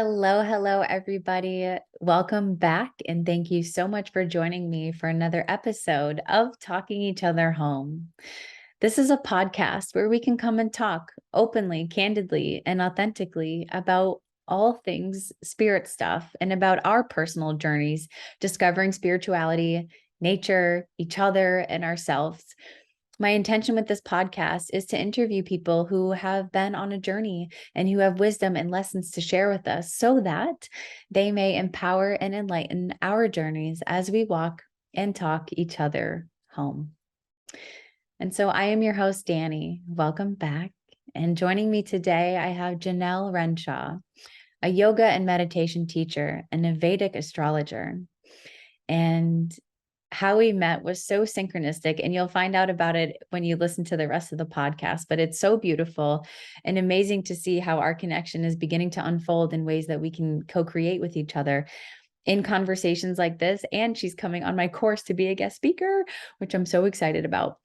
Hello, everybody. Welcome back. And thank you so much for joining me for another episode of Talking Each Other Home. This is a podcast where we can come and talk openly, candidly, and authentically about all things spirit stuff and about our personal journeys, discovering spirituality, nature, each other, and ourselves. My intention with this podcast is to interview people who have been on a journey and who have wisdom and lessons to share with us so that they may empower and enlighten our journeys as we walk and talk each other home. And so I am your host, Dani. Welcome back. And joining me today, I have Janell Renshaw, a yoga and meditation teacher and a Vedic astrologer. And how we met was so synchronistic, and you'll find out about it when you listen to the rest of the podcast, but it's so beautiful and amazing to see how our connection is beginning to unfold in ways that we can co-create with each other in conversations like this. And she's coming on my course to be a guest speaker, which I'm so excited about.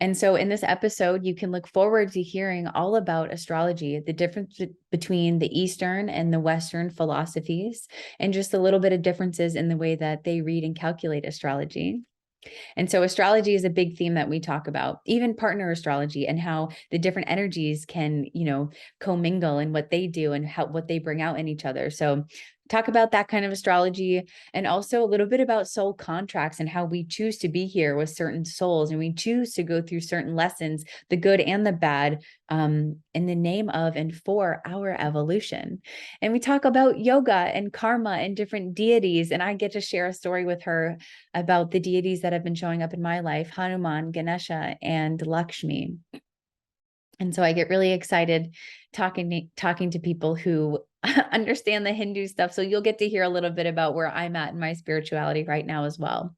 And so in this episode, you can look forward to hearing all about astrology, the difference between the Eastern and the Western philosophies, and just a little bit of differences in the way that they read and calculate astrology. And so astrology is a big theme that we talk about, even partner astrology, and how the different energies can, commingle in what they do and what they bring out in each other. So talk about that kind of astrology, and also a little bit about soul contracts and how we choose to be here with certain souls, and we choose to go through certain lessons, the good and the bad, in the name of and for our evolution. And we talk about yoga and karma and different deities, and I get to share a story with her about the deities that have been showing up in my life: Hanuman, Ganesha, and Lakshmi. And so I get really excited talking to people who understand the Hindu stuff. So you'll get to hear a little bit about where I'm at in my spirituality right now as well.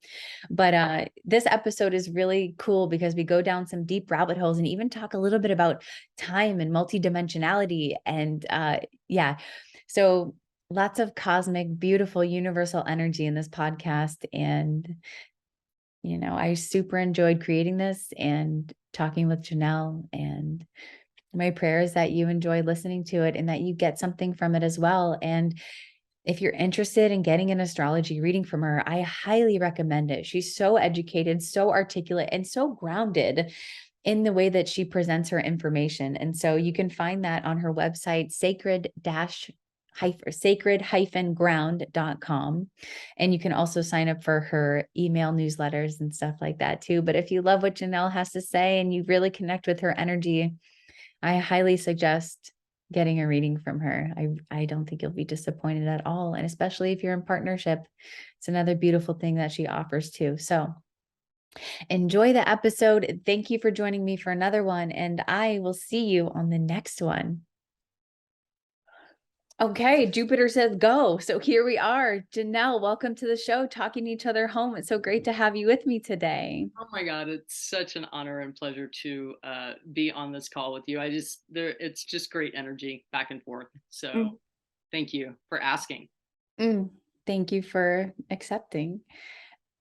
But this episode is really cool because we go down some deep rabbit holes and even talk a little bit about time and multidimensionality. And so lots of cosmic, beautiful, universal energy in this podcast. And I super enjoyed creating this and talking with Janell, and my prayer is that you enjoy listening to it and that you get something from it as well. And if you're interested in getting an astrology reading from her, I highly recommend it. She's so educated, so articulate, and so grounded in the way that she presents her information. And so you can find that on her website, sacred-ground.com. And you can also sign up for her email newsletters and stuff like that too. But if you love what Janell has to say and you really connect with her energy, I highly suggest getting a reading from her. I don't think you'll be disappointed at all. And especially if you're in partnership, it's another beautiful thing that she offers too. So enjoy the episode. Thank you for joining me for another one, and I will see you on the next one. Okay, Jupiter says go. So here we are. Janell, welcome to the show, Talking Each Other Home. It's so great to have you with me today. Oh my God, it's such an honor and pleasure to be on this call with you. It's just great energy back and forth. So Mm, thank you for asking. Thank you for accepting.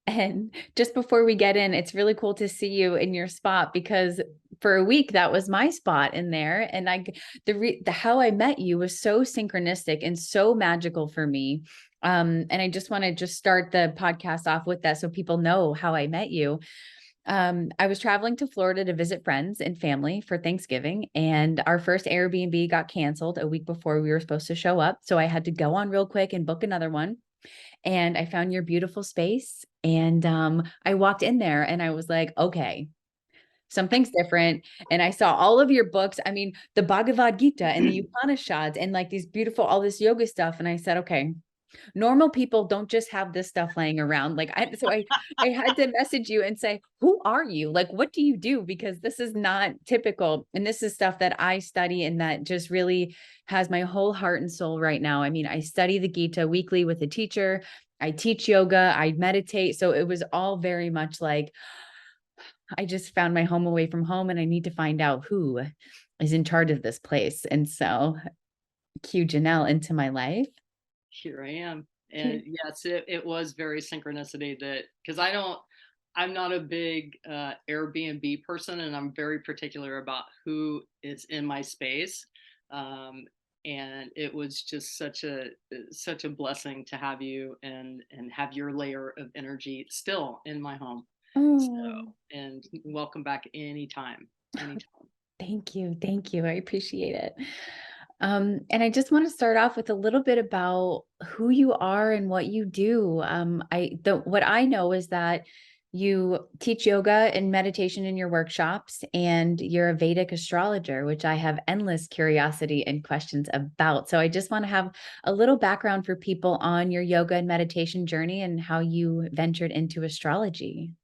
And just before we get in, it's really cool to see you in your spot, because for a week that was my spot in there. And the how I met you was so synchronistic and so magical for me. And I just want to just start the podcast off with that so people know how I met you. I was traveling to Florida to visit friends and family for Thanksgiving, and our first Airbnb got canceled a week before we were supposed to show up. So I had to go on real quick and book another one. And I found your beautiful space. And I walked in there and I was like, okay, something's different. And I saw all of your books. I mean, the Bhagavad Gita and the Upanishads and like these beautiful, all this yoga stuff. And I said, okay, normal people don't just have this stuff laying around. I had to message you and say, who are you? Like, what do you do? Because this is not typical. And this is stuff that I study and that just really has my whole heart and soul right now. I mean, I study the Gita weekly with a teacher. I teach yoga, I meditate. So it was all very much like, I just found my home away from home and I need to find out who is in charge of this place. And so cue Janell into my life. Here I am. And yes, it was very synchronicity that because I'm not a big Airbnb person, and I'm very particular about who is in my space. Um, and it was just such a blessing to have you and have your layer of energy still in my home. So, Oh, and welcome back anytime, anytime. thank you. Thank you. I appreciate it. And I just want to start off with a little bit about who you are and what you do. What I know is that you teach yoga and meditation in your workshops, and you're a Vedic astrologer, which I have endless curiosity and questions about. So I just want to have a little background for people on your yoga and meditation journey and how you ventured into astrology.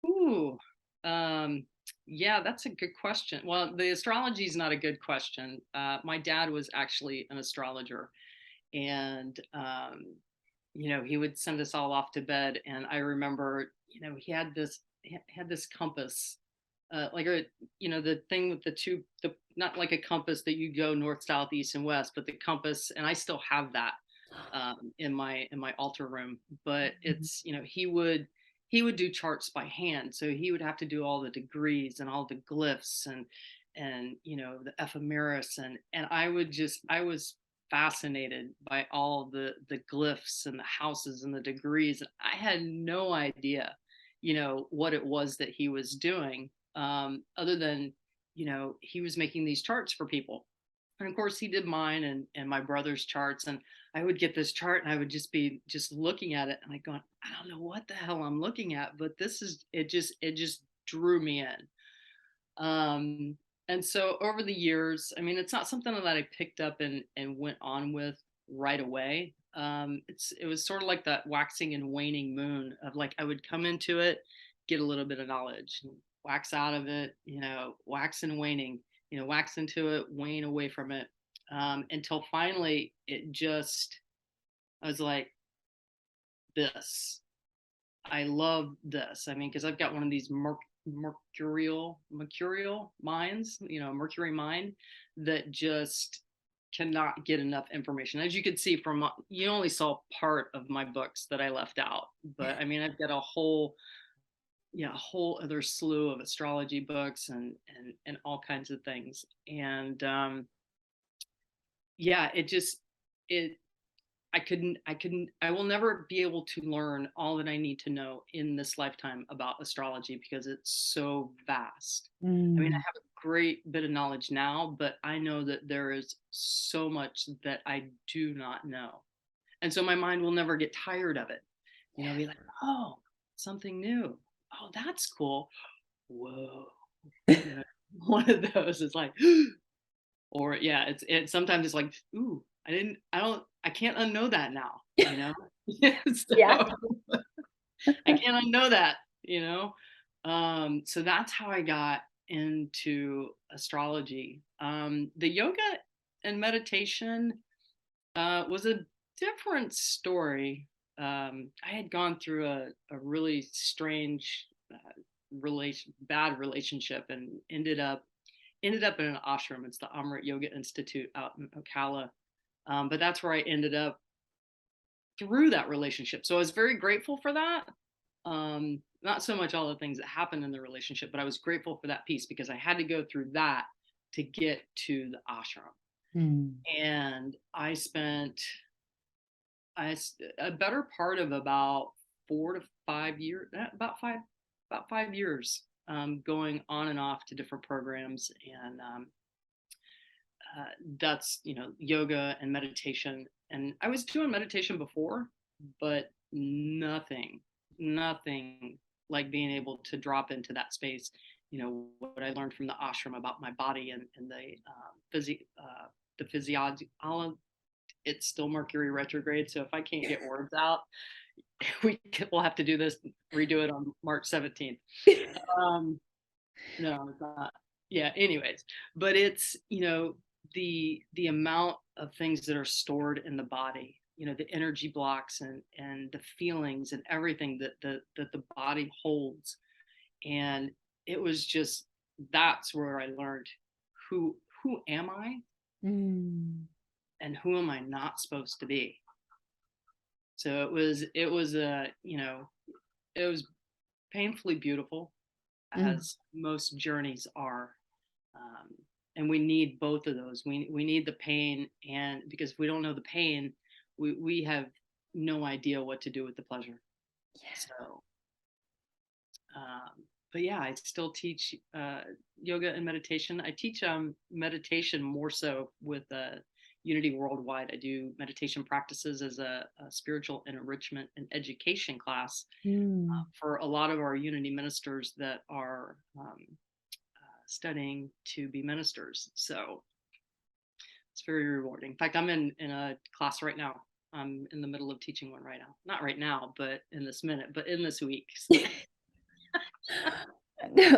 Ooh, um, yeah, that's a good question. Well, the astrology is not a good question. My dad was actually an astrologer, and he would send us all off to bed. And I remember, he had this compass, like the thing with the two, the not like a compass that you go north, south, east, and west, but the compass, and I still have that in my altar room. But it's he would do charts by hand, so he would have to do all the degrees and all the glyphs and the ephemeris, and I was fascinated by all the glyphs and the houses and the degrees. I had no idea, what it was that he was doing, other than, he was making these charts for people. And of course he did mine and my brother's charts. And I would get this chart and I would just be just looking at it and I going, I don't know what the hell I'm looking at, but it just drew me in. Um, and so over the years, I mean, it's not something that I picked up and went on with right away. It was sort of like that waxing and waning moon of like I would come into it, get a little bit of knowledge, and wax out of it, wax and waning, wax into it, wane away from it, until finally I was like, this. I love this. I mean, because I've got one of these mercurial minds, Mercury mind that just cannot get enough information. As you could see from, you only saw part of my books that I left out, but I mean, I've got a whole other slew of astrology books and all kinds of things. And yeah, it I will never be able to learn all that I need to know in this lifetime about astrology because it's so vast. I mean, I Mm, have a great bit of knowledge now, but I know that there is so much that I do not know. And so my mind will never get tired of it. Be like, oh, something new. Oh, that's cool. Whoa. You know, one of those is like, or yeah, it's sometimes it's like, ooh, I can't unknow that now, yeah. so I can't unknow that, so that's how I got into astrology. The yoga and meditation was a different story. I had gone through a really strange bad relationship and ended up in an ashram. It's the Amrit Yoga Institute out in Ocala. But that's where I ended up through that relationship. So I was very grateful for that. Not so much all the things that happened in the relationship, but I was grateful for that piece because I had to go through that to get to the ashram. Mm, And a better part of about 4 to 5 years, about 5 years, going on and off to different programs. And that's yoga and meditation. And I was doing meditation before, but nothing like being able to drop into that space. What I learned from the ashram about my body and the physiology. It's still Mercury retrograde, so if I can't get words out, we'll have to redo it on March 17th. Um, no, it's not. Yeah, anyways, but it's, the amount of things that are stored in the body, the energy blocks and the feelings and everything that the body holds. And it was just that's where I learned who am I mm, and who am I not supposed to be. So it was painfully beautiful, mm. as most journeys are. Um, And we need both of those. We need the pain, and because if we don't know the pain, we have no idea what to do with the pleasure. So, but yeah, I still teach yoga and meditation. I teach meditation more so with Unity Worldwide. I do meditation practices as a spiritual enrichment and education class Mm. for a lot of our Unity ministers that are studying to be ministers. So it's very rewarding. In fact, I'm in a class right now. I'm in the middle of teaching one right now. Not right now, but in this minute, but in this week. So.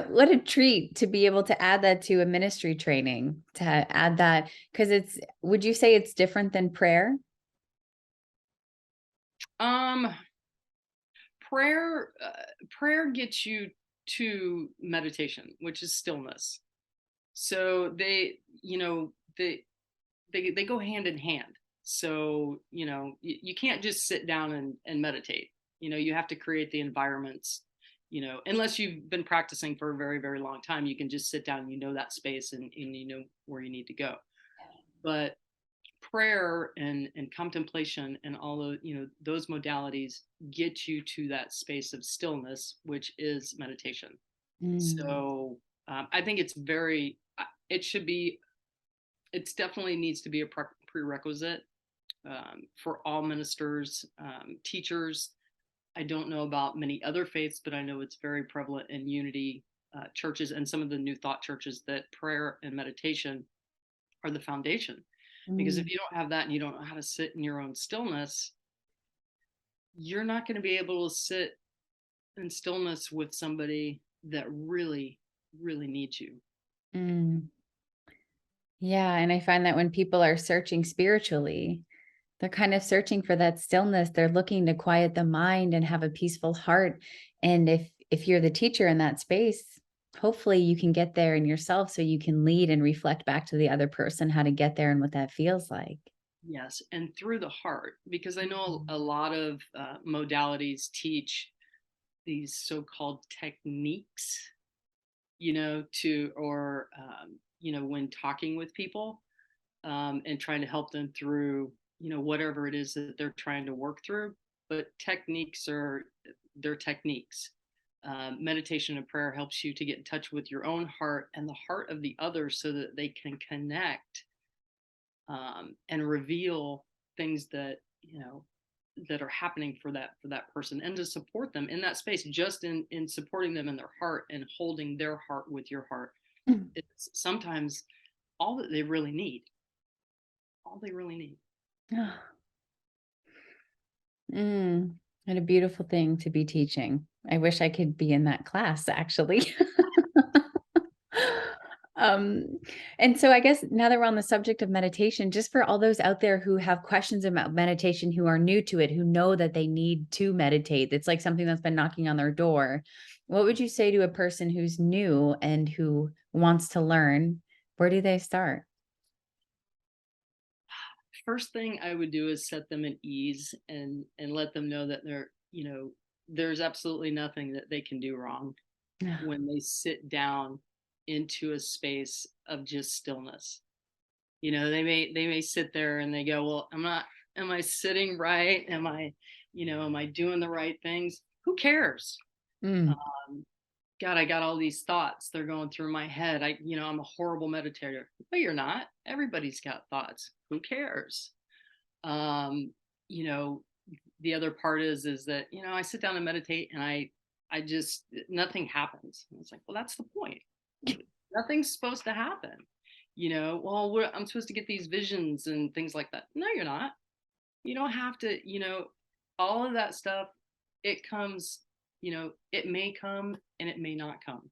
What a treat to be able to add that to a ministry training, to add that, because would you say it's different than prayer? Um, prayer gets you to meditation, which is stillness. So they go hand in hand. So you can't just sit down and meditate. You have to create the environments. Unless you've been practicing for a very, very long time, you can just sit down, that space, and you know where you need to go. But prayer and contemplation and all of those modalities get you to that space of stillness, which is meditation. Mm. So I think it should be, it definitely needs to be a prerequisite for all ministers, teachers. I don't know about many other faiths, but I know it's very prevalent in Unity churches and some of the New Thought churches that prayer and meditation are the foundation. Because if Mm. you don't have that and you don't know how to sit in your own stillness, you're not going to be able to sit in stillness with somebody that really, really needs you. Mm. Yeah, and I find that when people are searching spiritually, they're kind of searching for that stillness. They're looking to quiet the mind and have a peaceful heart. And if you're the teacher in that space, hopefully you can get there in yourself so you can lead and reflect back to the other person how to get there and what that feels like. Yes, and through the heart, because I know Mhm. a lot of modalities teach these so-called techniques, when talking with people and trying to help them through, whatever it is that they're trying to work through. But they're techniques. Meditation and prayer helps you to get in touch with your own heart and the heart of the other so that they can connect and reveal things that are happening for that person, and to support them in that space, just in supporting them in their heart and holding their heart with your heart. It's sometimes all that they really need, all they really need. Mm, what a beautiful thing to be teaching. I wish I could be in that class actually. Um, and so I guess now that we're on the subject of meditation, just for all those out there who have questions about meditation, who are new to it, who know that they need to meditate, it's like something that's been knocking on their door. What would you say to a person who's new and who wants to learn? Where do they start? First thing I would do is set them at ease and let them know that there's absolutely nothing that they can do wrong when they sit down into a space of just stillness. They may sit there and they go, well, am I sitting right? Am I doing the right things? Who cares? Mm, um, God, I got all these thoughts, they're going through my head. I'm a horrible meditator. No, you're not. Everybody's got thoughts. Who cares? um you know the other part is that I sit down and meditate, and I just, nothing happens. And it's like, well, that's the point. Nothing's supposed to happen. Well, I'm supposed to get these visions and things like that. No, you're not. You don't have to. All of that stuff, it comes. It may come and it may not come.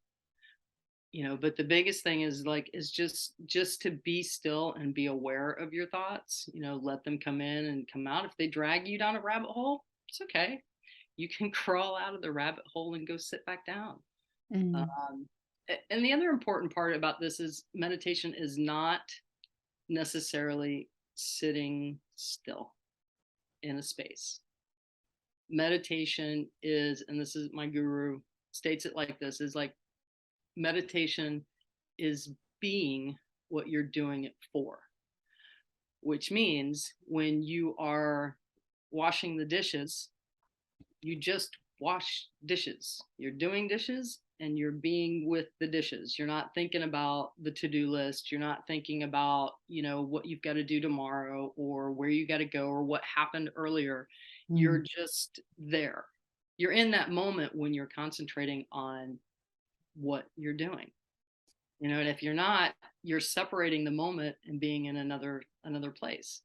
But the biggest thing is just to be still and be aware of your thoughts. Let them come in and come out. If they drag you down a rabbit hole, it's okay. You can crawl out of the rabbit hole and go sit back down. mm, um, and the other important part about this is meditation is not necessarily sitting still in a space. Meditation is, and this is my guru states it like this, is like meditation is being what you're doing it for, which means when you are washing the dishes, you just wash dishes. You're doing dishes and you're being with the dishes. You're not thinking about the to-do list. You're not thinking about, what you've got to do tomorrow or where you got to go or what happened earlier. You're just there. You're in that moment when you're concentrating on what you're doing. And if you're not, you're separating the moment and being in another place.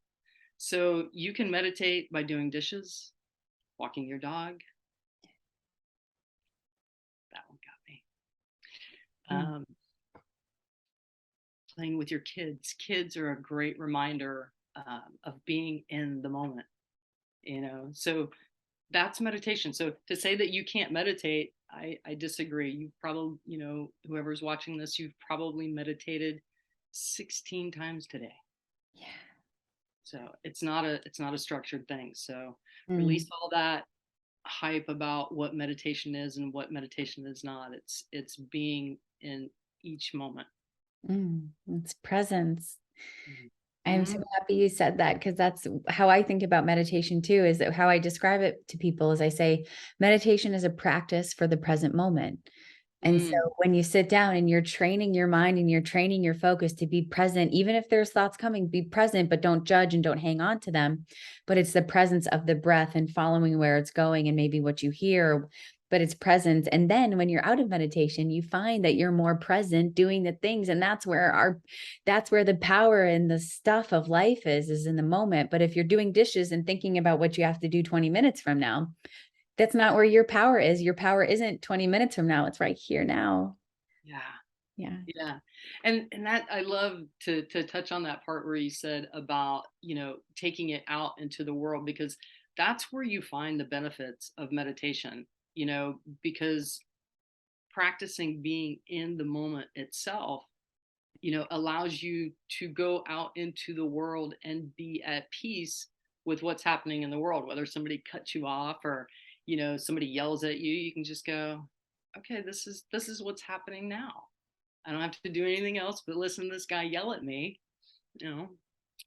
So you can meditate by doing dishes, walking your dog. That one got me. Playing with your kids. Kids are a great reminder of being in the moment. So that's meditation. So to say that you can't meditate, I disagree. You probably, whoever's watching this, you've probably meditated 16 times today. Yeah. So it's not a structured thing. So release all that hype about what meditation is and what meditation is not. It's being in each moment. It's presence. I'm so Mm-hmm. happy you said that, because that's how I think about meditation too, is that how I describe it to people is I say meditation is a practice for the present moment. And so when you sit down and you're training your mind and you're training your focus to be present, even if there's thoughts coming, be present, but don't judge and don't hang on to them. But it's the presence of the breath and following where it's going and maybe what you hear, but it's presence. And then when you're out of meditation, you find that you're more present doing the things. And that's where the power and the stuff of life is in the moment. But if you're doing dishes and thinking about what you have to do 20 minutes from now, that's not where your power is. Your power isn't 20 minutes from now. It's right here now. Yeah. Yeah. Yeah. And that I love to touch on that part where you said about, taking it out into the world, because that's where you find the benefits of meditation, because practicing being in the moment itself, allows you to go out into the world and be at peace with what's happening in the world. Whether somebody cuts you off or, somebody yells at you, you can just go, okay, this is what's happening now. I don't have to do anything else but listen to this guy yell at me,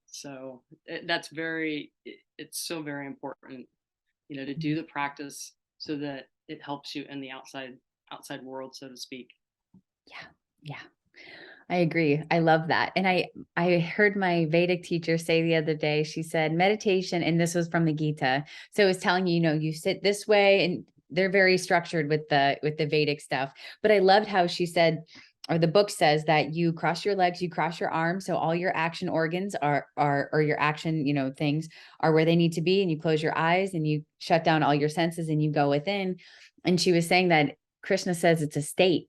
So it's so very important, to do the practice so that it helps you in the outside world, so to speak. Yeah. Yeah. I agree. I love that. And I heard my Vedic teacher say the other day, she said meditation, and this was from the Gita. So it was telling you, you sit this way, and they're very structured with the Vedic stuff. But I loved how she said, or the book says, that you cross your legs, you cross your arms, so all your action organs are or your action, things are where they need to be, and you close your eyes and you shut down all your senses and you go within. And she was saying that Krishna says it's a state.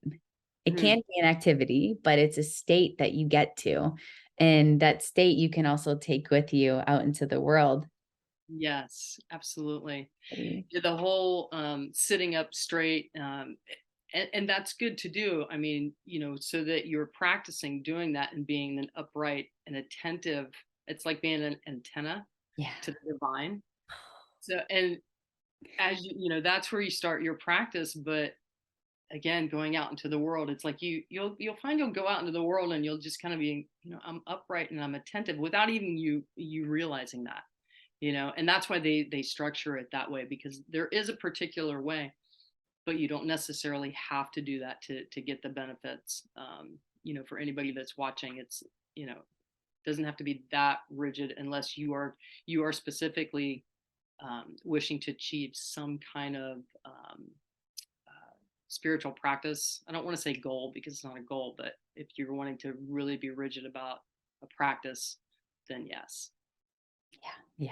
It can't be an activity, but it's a state that you get to. And that state you can also take with you out into the world. Yes, absolutely. Pretty. Yeah, the whole sitting up straight, and that's good to do. I mean, so that you're practicing doing that and being an upright and attentive. It's like being an antenna Yeah. to the divine. So, and as that's where you start your practice. But again, going out into the world, it's like you'll find you'll go out into the world and you'll just kind of be, I'm upright and I'm attentive without even you realizing that, and that's why they structure it that way, because there is a particular way, but you don't necessarily have to do that to get the benefits. For anybody that's watching, it's, doesn't have to be that rigid unless you are specifically wishing to achieve some kind of spiritual practice. I don't want to say goal because it's not a goal, but if you're wanting to really be rigid about a practice, then yes. Yeah.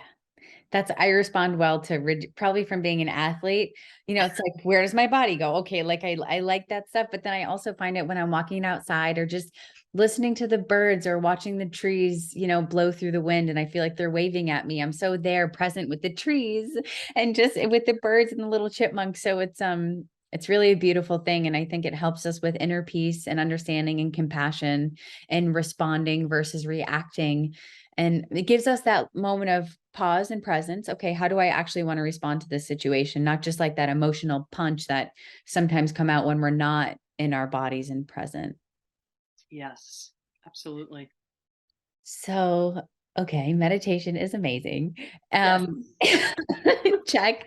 I respond well to probably from being an athlete. It's like, where does my body go? Okay. Like I like that stuff. But then I also find it when I'm walking outside or just listening to the birds or watching the trees, blow through the wind. And I feel like they're waving at me. I'm so there present with the trees and just with the birds and the little chipmunks. So it's really a beautiful thing. And I think it helps us with inner peace and understanding and compassion and responding versus reacting. And it gives us that moment of pause and presence. Okay, how do I actually want to respond to this situation? Not just like that emotional punch that sometimes come out when we're not in our bodies and present. Yes. Absolutely. So, okay, meditation is amazing. Yes. Check.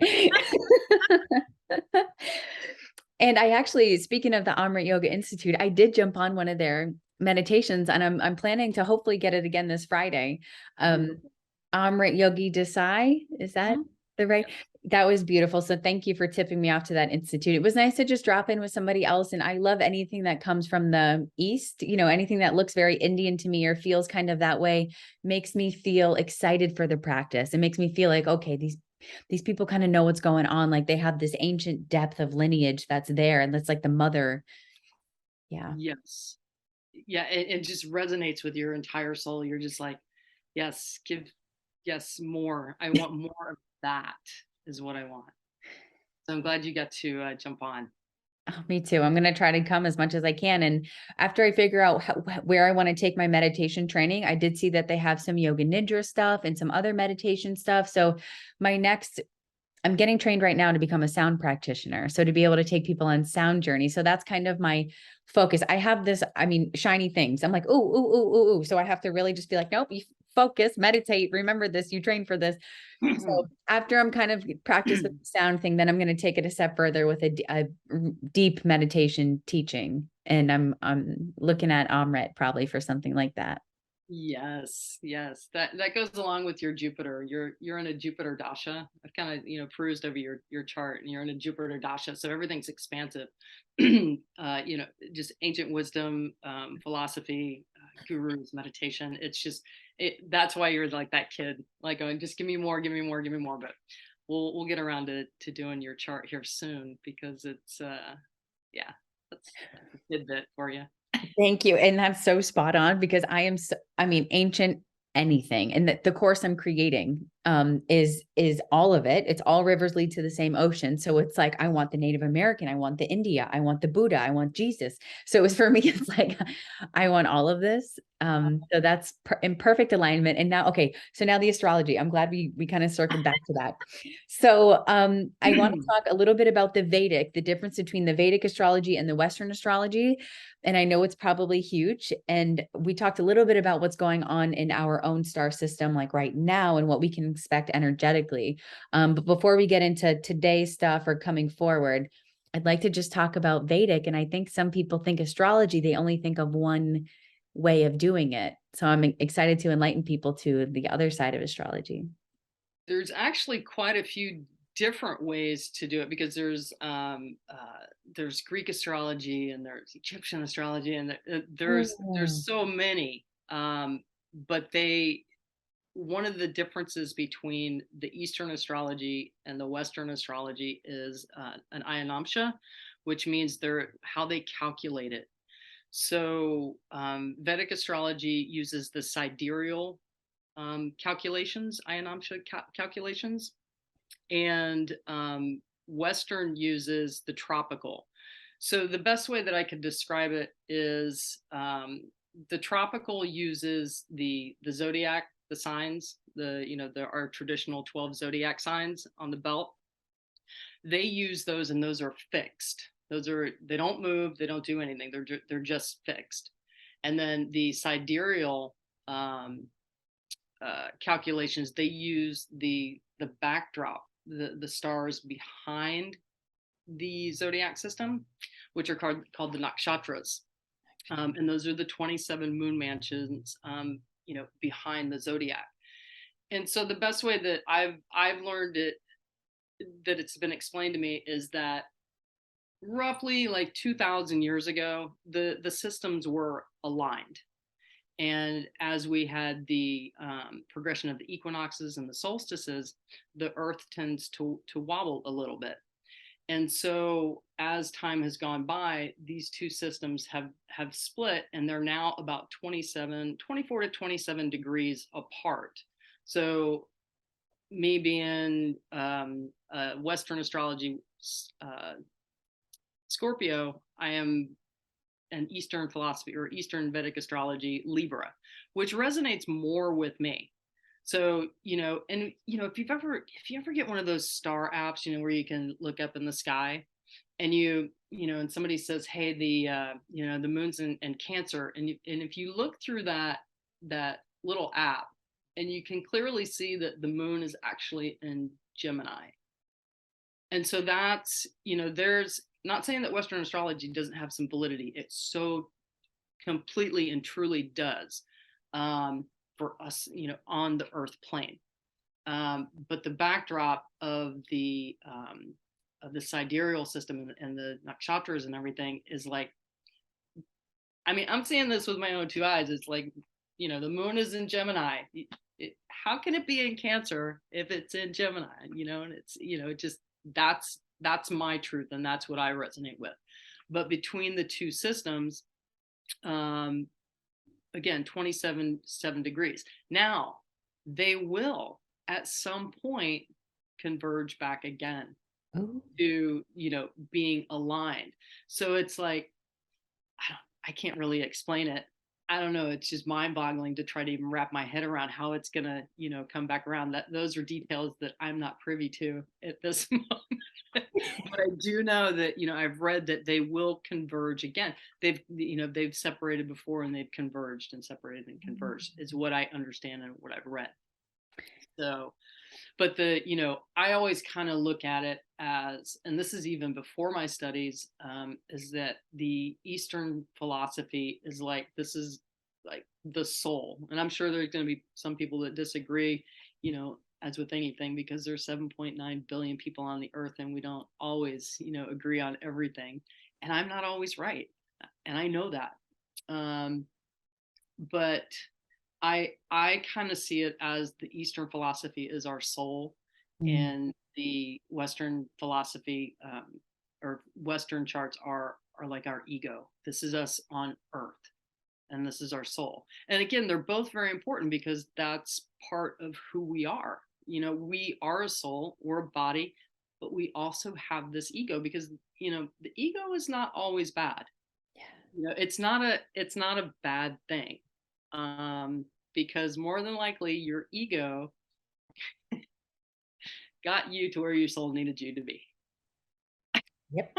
And I actually, speaking of the Amrit Yoga Institute, I did jump on one of their meditations, and I'm planning to hopefully get it again this Friday. Um, Beautiful. Amrit Yogi Desai, is that Mhm. the right? Yeah. That was beautiful. So thank you for tipping me off to that institute. It was nice to just drop in with somebody else. And I love anything that comes from the East, anything that looks very Indian to me or feels kind of that way makes me feel excited for the practice. It makes me feel like, okay, these people kind of know what's going on. Like they have this ancient depth of lineage that's there. And that's like the mother. Yeah. Yes. Yeah. It just resonates with your entire soul. You're just like, yes, yes, more. I want more of that is what I want. So I'm glad you got to jump on. Oh, me too. I'm going to try to come as much as I can. And after I figure out where I want to take my meditation training, I did see that they have some yoga nidra stuff and some other meditation stuff. So my next I'm getting trained right now to become a sound practitioner. So to be able to take people on sound journey. So that's kind of my focus. I have this, shiny things. I'm like, ooh, ooh, ooh, ooh, ooh. So I have to really just be like, nope, you focus, meditate, remember this, you train for this. So after I'm kind of practice with the sound thing, then I'm going to take it a step further with a deep meditation teaching. And I'm looking at Amrit probably for something like that. Yes, yes. That goes along with your Jupiter. You're in a Jupiter dasha. I've kind of, perused over your chart and you're in a Jupiter dasha. So everything's expansive. Just ancient wisdom, philosophy, gurus, meditation. It's just that's why you're like that kid, like going, just give me more, give me more, give me more. But we'll get around to doing your chart here soon because it's yeah, that's a tidbit for you. Thank you. And that's so spot on because ancient anything. And the course I'm creating is all of it. It's all rivers lead to the same ocean. So it's like I want the Native American, I want the India, I want the Buddha, I want Jesus. So it was for me, it's like I want all of this. So that's in perfect alignment. And now, okay, so now the astrology. I'm glad we kind of circled back to that. So I want to talk a little bit about the difference between the Vedic astrology and the Western astrology. And I know it's probably huge. And we talked a little bit about what's going on in our own star system, like right now, and what we can expect energetically. But before we get into today's stuff or coming forward, I'd like to just talk about Vedic. And I think some people think astrology, they only think of one way of doing it. So I'm excited to enlighten people to the other side of astrology. There's actually quite a few different ways to do it because there's Greek astrology and there's Egyptian astrology and there's Mm. so many. But they one of the differences between the Eastern astrology and the Western astrology is an Ayanamsha, which means they're how they calculate it. So Vedic astrology uses the sidereal calculations, Ayanamsha calculations, and Western uses the tropical. So the best way that I could describe it is the tropical uses the zodiac, the signs, our traditional 12 zodiac signs on the belt. They use those, and those are fixed. They don't move, they don't do anything. They're just fixed. And then the sidereal calculations, they use the backdrop, the stars behind the zodiac system, which are called the nakshatras, and those are the 27 moon mansions, behind the zodiac. And so the best way that I've learned it, that it's been explained to me, is that roughly like 2,000 years ago, the systems were aligned. And as we had the progression of the equinoxes and the solstices, the Earth tends to wobble a little bit. And so as time has gone by, these two systems have split, and they're now about 24 to 27 degrees apart. So me being Western astrology uh, Scorpio, I am an Eastern philosophy or Eastern Vedic astrology Libra, which resonates more with me. So, if you ever get one of those star apps, where you can look up in the sky, and and somebody says, hey, the moon's in Cancer, and if you look through that little app, and you can clearly see that the moon is actually in Gemini. And so that's, there's not saying that Western astrology doesn't have some validity. It so completely and truly does, for us, on the Earth plane. But the backdrop of the sidereal system and the nakshatras and everything is like, I mean, I'm seeing this with my own two eyes. It's like, the moon is in Gemini. How can it be in Cancer if it's in Gemini? And it's, it just, that's my truth, and that's what I resonate with. But between the two systems, um, again, 27 degrees. Now, they will at some point converge back again Oh, to, being aligned. So it's like, I can't really explain it. I don't know. It's just mind boggling to try to even wrap my head around how it's going to, come back around. Those are details that I'm not privy to at this moment. But I do know that, I've read that they will converge again. They've separated before, and they've converged and separated and converged, is what I understand and what I've read. So, but I always kind of look at it as, and this is even before my studies, is that the Eastern philosophy is like, this is like the soul. And I'm sure there's going to be some people that disagree, as with anything, because there's 7.9 billion people on the earth, and we don't always, agree on everything. And I'm not always right. And I know that. But I kind of see it as the Eastern philosophy is our soul, mm, and the Western philosophy, or Western charts are like our ego. This is us on Earth, and this is our soul. And again, they're both very important, because that's part of who we are. We are a soul, we're a body, but we also have this ego, because the ego is not always bad. It's not a bad thing, because more than likely your ego got you to where your soul needed you to be. yep.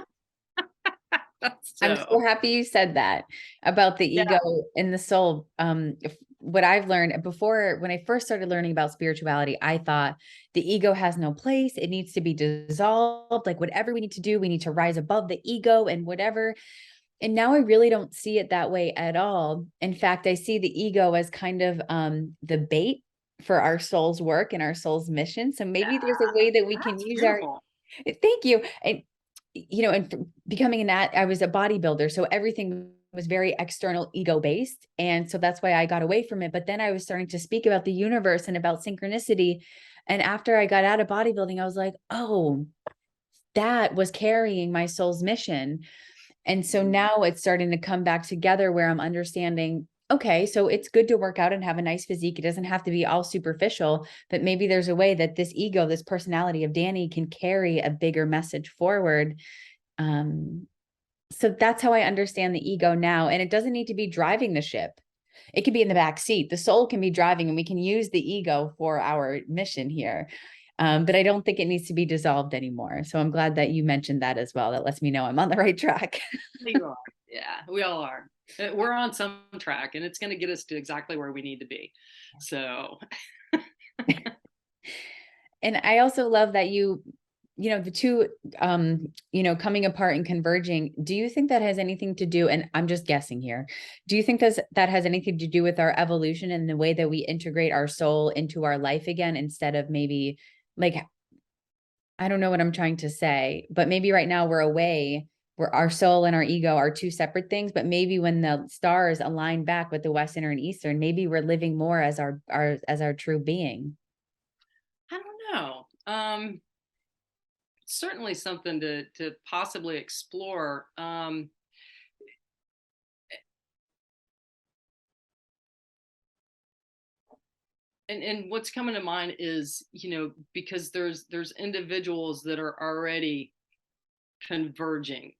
I'm So so happy you said that about the yeah. ego and the soul. What I've learned before, when I first started learning about spirituality, I thought the ego has no place. It needs to be dissolved. Like whatever we need to do, we need to rise above the ego and whatever. And now I really don't see it that way at all. In fact, I see the ego as kind of the bait for our soul's work and our soul's mission. So maybe there's a way that we can That's use our beautiful. thank you. And becoming I was a bodybuilder, so everything was very external ego based. And so that's why I got away from it. But then I was starting to speak about the universe and about synchronicity. And after I got out of bodybuilding, I was like, oh, that was carrying my soul's mission. And so now it's starting to come back together where I'm understanding, okay, so it's good to work out and have a nice physique. It doesn't have to be all superficial, but maybe there's a way that this ego, this personality of Dani can carry a bigger message forward. Um, so that's how I understand the ego now. And it doesn't need to be driving the ship. It can be in the back seat. The soul can be driving, and we can use the ego for our mission here. But I don't think it needs to be dissolved anymore. So I'm glad that you mentioned that as well. That lets me know I'm on the right track. You are. Yeah, we all are. We're on some track, and it's going to get us to exactly where we need to be. So And I also love that the two, coming apart and converging. Do you think that has anything to do, and I'm just guessing here, do you think that has anything to do with our evolution and the way that we integrate our soul into our life again, instead of maybe like, I don't know what I'm trying to say, but maybe right now we're away, where our soul and our ego are two separate things, but maybe when the stars align back with the Western and Eastern, maybe we're living more as our true being. I don't know. Certainly something to possibly explore. And what's coming to mind is, because there's individuals that are already converging.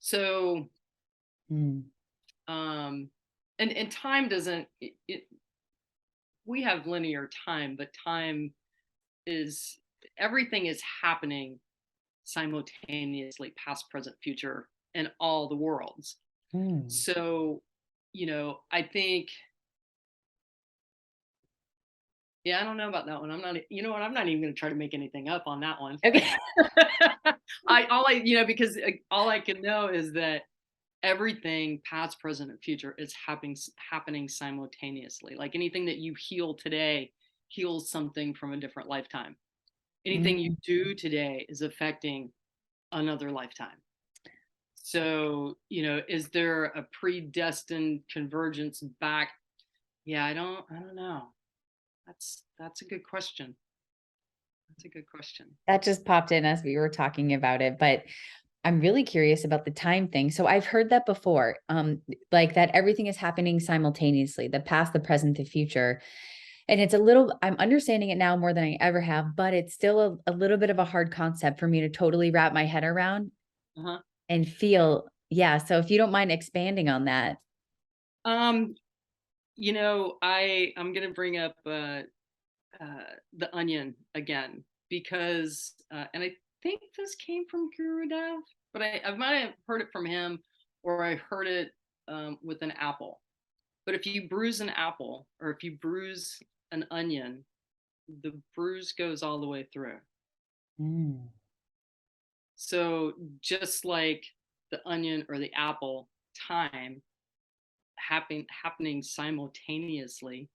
So Mm, um and time doesn't we have linear time, but time is, everything is happening simultaneously, past, present, future, and all the worlds. Mm. So, I think, yeah, I don't know about that one. I'm not, you know what? I'm not even going to try to make anything up on that one. Okay. Because all I can know is that everything past, present, and future is happening simultaneously. Like anything that you heal today heals something from a different lifetime. Anything you Mm. do today is affecting another lifetime. So, is there a predestined convergence back? Yeah, I don't know. That's a good question. That's a good question. That just popped in as we were talking about it, but I'm really curious about the time thing. So I've heard that before, like that everything is happening simultaneously, the past, the present, the future. And it's a little, I'm understanding it now more than I ever have, but it's still a little bit of a hard concept for me to totally wrap my head around Uh-huh. and feel. Yeah. So if you don't mind expanding on that. Um, I'm gonna bring up the onion again because, and I think this came from Guru Dev, but I might have heard it from him, or I heard it with an apple. But if you bruise an apple or if you bruise an onion, the bruise goes all the way through. Mm. So just like the onion or the apple, time happening simultaneously,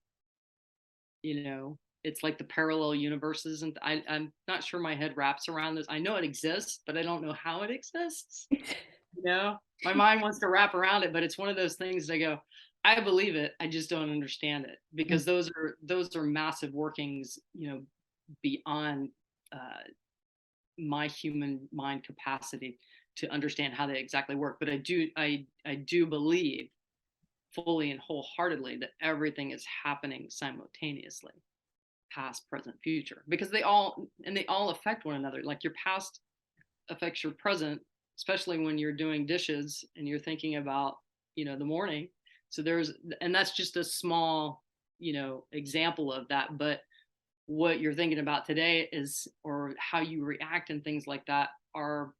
it's like the parallel universes, and I'm not sure my head wraps around this. I know it exists, but I don't know how it exists. My mind wants to wrap around it, but it's one of those things that I go, I believe it, I just don't understand it, because those are massive workings, beyond uh, my human mind capacity to understand how they exactly work. But I do believe fully and wholeheartedly that everything is happening simultaneously, past, present, future, because they all affect one another. Like your past affects your present, especially when you're doing dishes and you're thinking about, the morning. So and that's just a small, example of that. But what you're thinking about today is, or how you react and things like that, are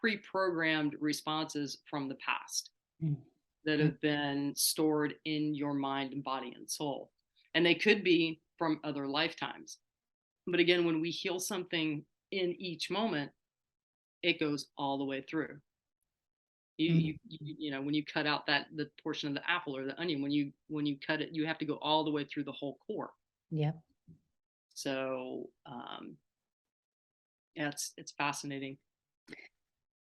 pre-programmed responses from the past Mm. that have been stored in your mind and body and soul. And they could be from other lifetimes. But again, when we heal something in each moment, it goes all the way through. Mm. When you cut out the portion of the apple or the onion, when you cut it, you have to go all the way through the whole core. Yep. So yeah, it's fascinating.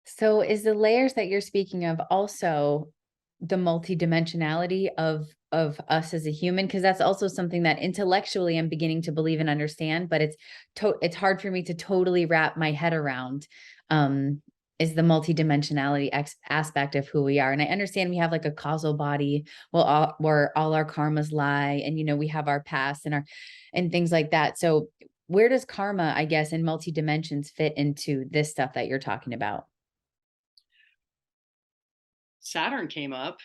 So is the layers that you're speaking of also the multidimensionality of us as a human? Because that's also something that intellectually I'm beginning to believe and understand, but it's hard for me to totally wrap my head around. Is the multidimensionality aspect of who we are. And I understand we have like a causal body, where all our karmas lie, and we have our past and things like that. So where does karma, I guess, in multi dimensions fit into this stuff that you're talking about? Saturn came up.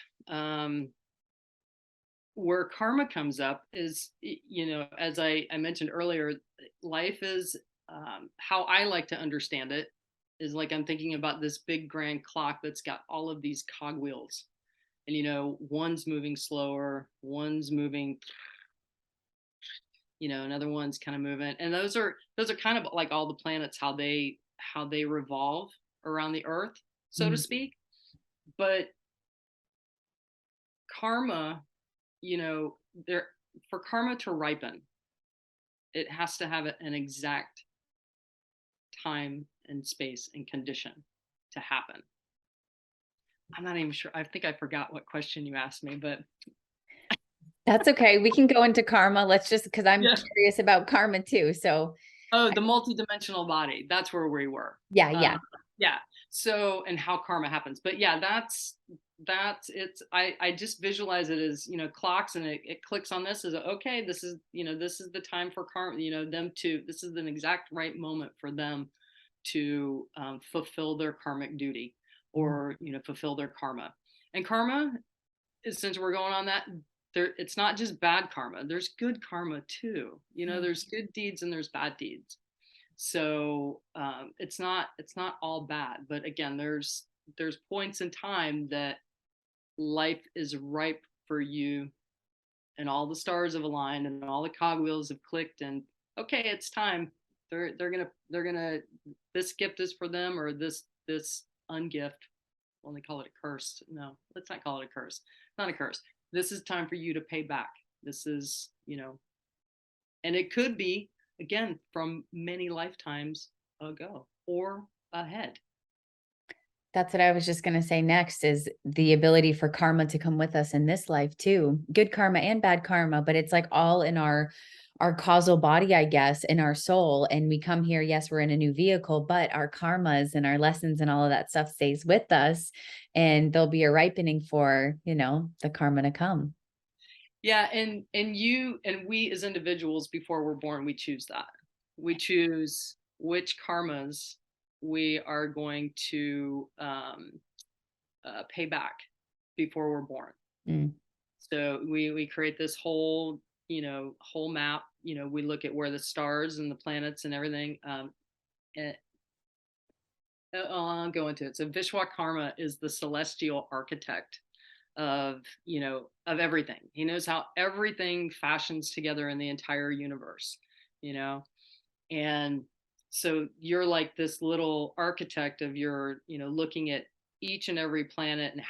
Where karma comes up is, as I mentioned earlier, life is, how I like to understand it is like I'm thinking about this big grand clock that's got all of these cogwheels, and one's moving slower, one's moving, another one's kind of moving, and those are kind of like all the planets, how they revolve around the earth, so to Mm. speak. But karma, you know there for karma to ripen, it has to have an exact time and space and condition to happen. I'm not even sure. I think I forgot what question you asked me, but That's okay. We can go into karma. Let's just, because I'm yeah. curious about karma too. So, Oh, the multidimensional body. That's where we were. yeah, Uh, yeah. yeah. So, and how karma happens. But yeah, that's it's. I just visualize it as, clocks, and it clicks on this as okay. This is the time for karma. Them to. This is an exact right moment for them to fulfill their karmic duty, Mm. or fulfill their karma. And karma is, since we're going on that, it's not just bad karma. There's good karma too. There's good deeds and there's bad deeds. So it's not all bad, but again, there's points in time that life is ripe for you, and all the stars have aligned and all the cogwheels have clicked, and okay, it's time. They're gonna this gift is for them, or this ungift. Well, they call it a curse. No, let's not call it a curse. Not a curse. This is time for you to pay back. This is, and it could be, again, from many lifetimes ago or ahead. That's what I was just going to say next, is the ability for karma to come with us in this life too. Good karma and bad karma, but it's like all in our causal body, I guess, in our soul. And we come here, yes, we're in a new vehicle, but our karmas and our lessons and all of that stuff stays with us. And there'll be a ripening for, the karma to come. Yeah, and you and we as individuals, before we're born, we choose that. We choose which karmas we are going to pay back before we're born. Mm. So we create this whole map. We look at where the stars and the planets and everything. And I'll go into it. So Vishwakarma is the celestial architect of everything. He knows how everything fashions together in the entire universe, you know. And so you're like this little architect of looking at each and every planet and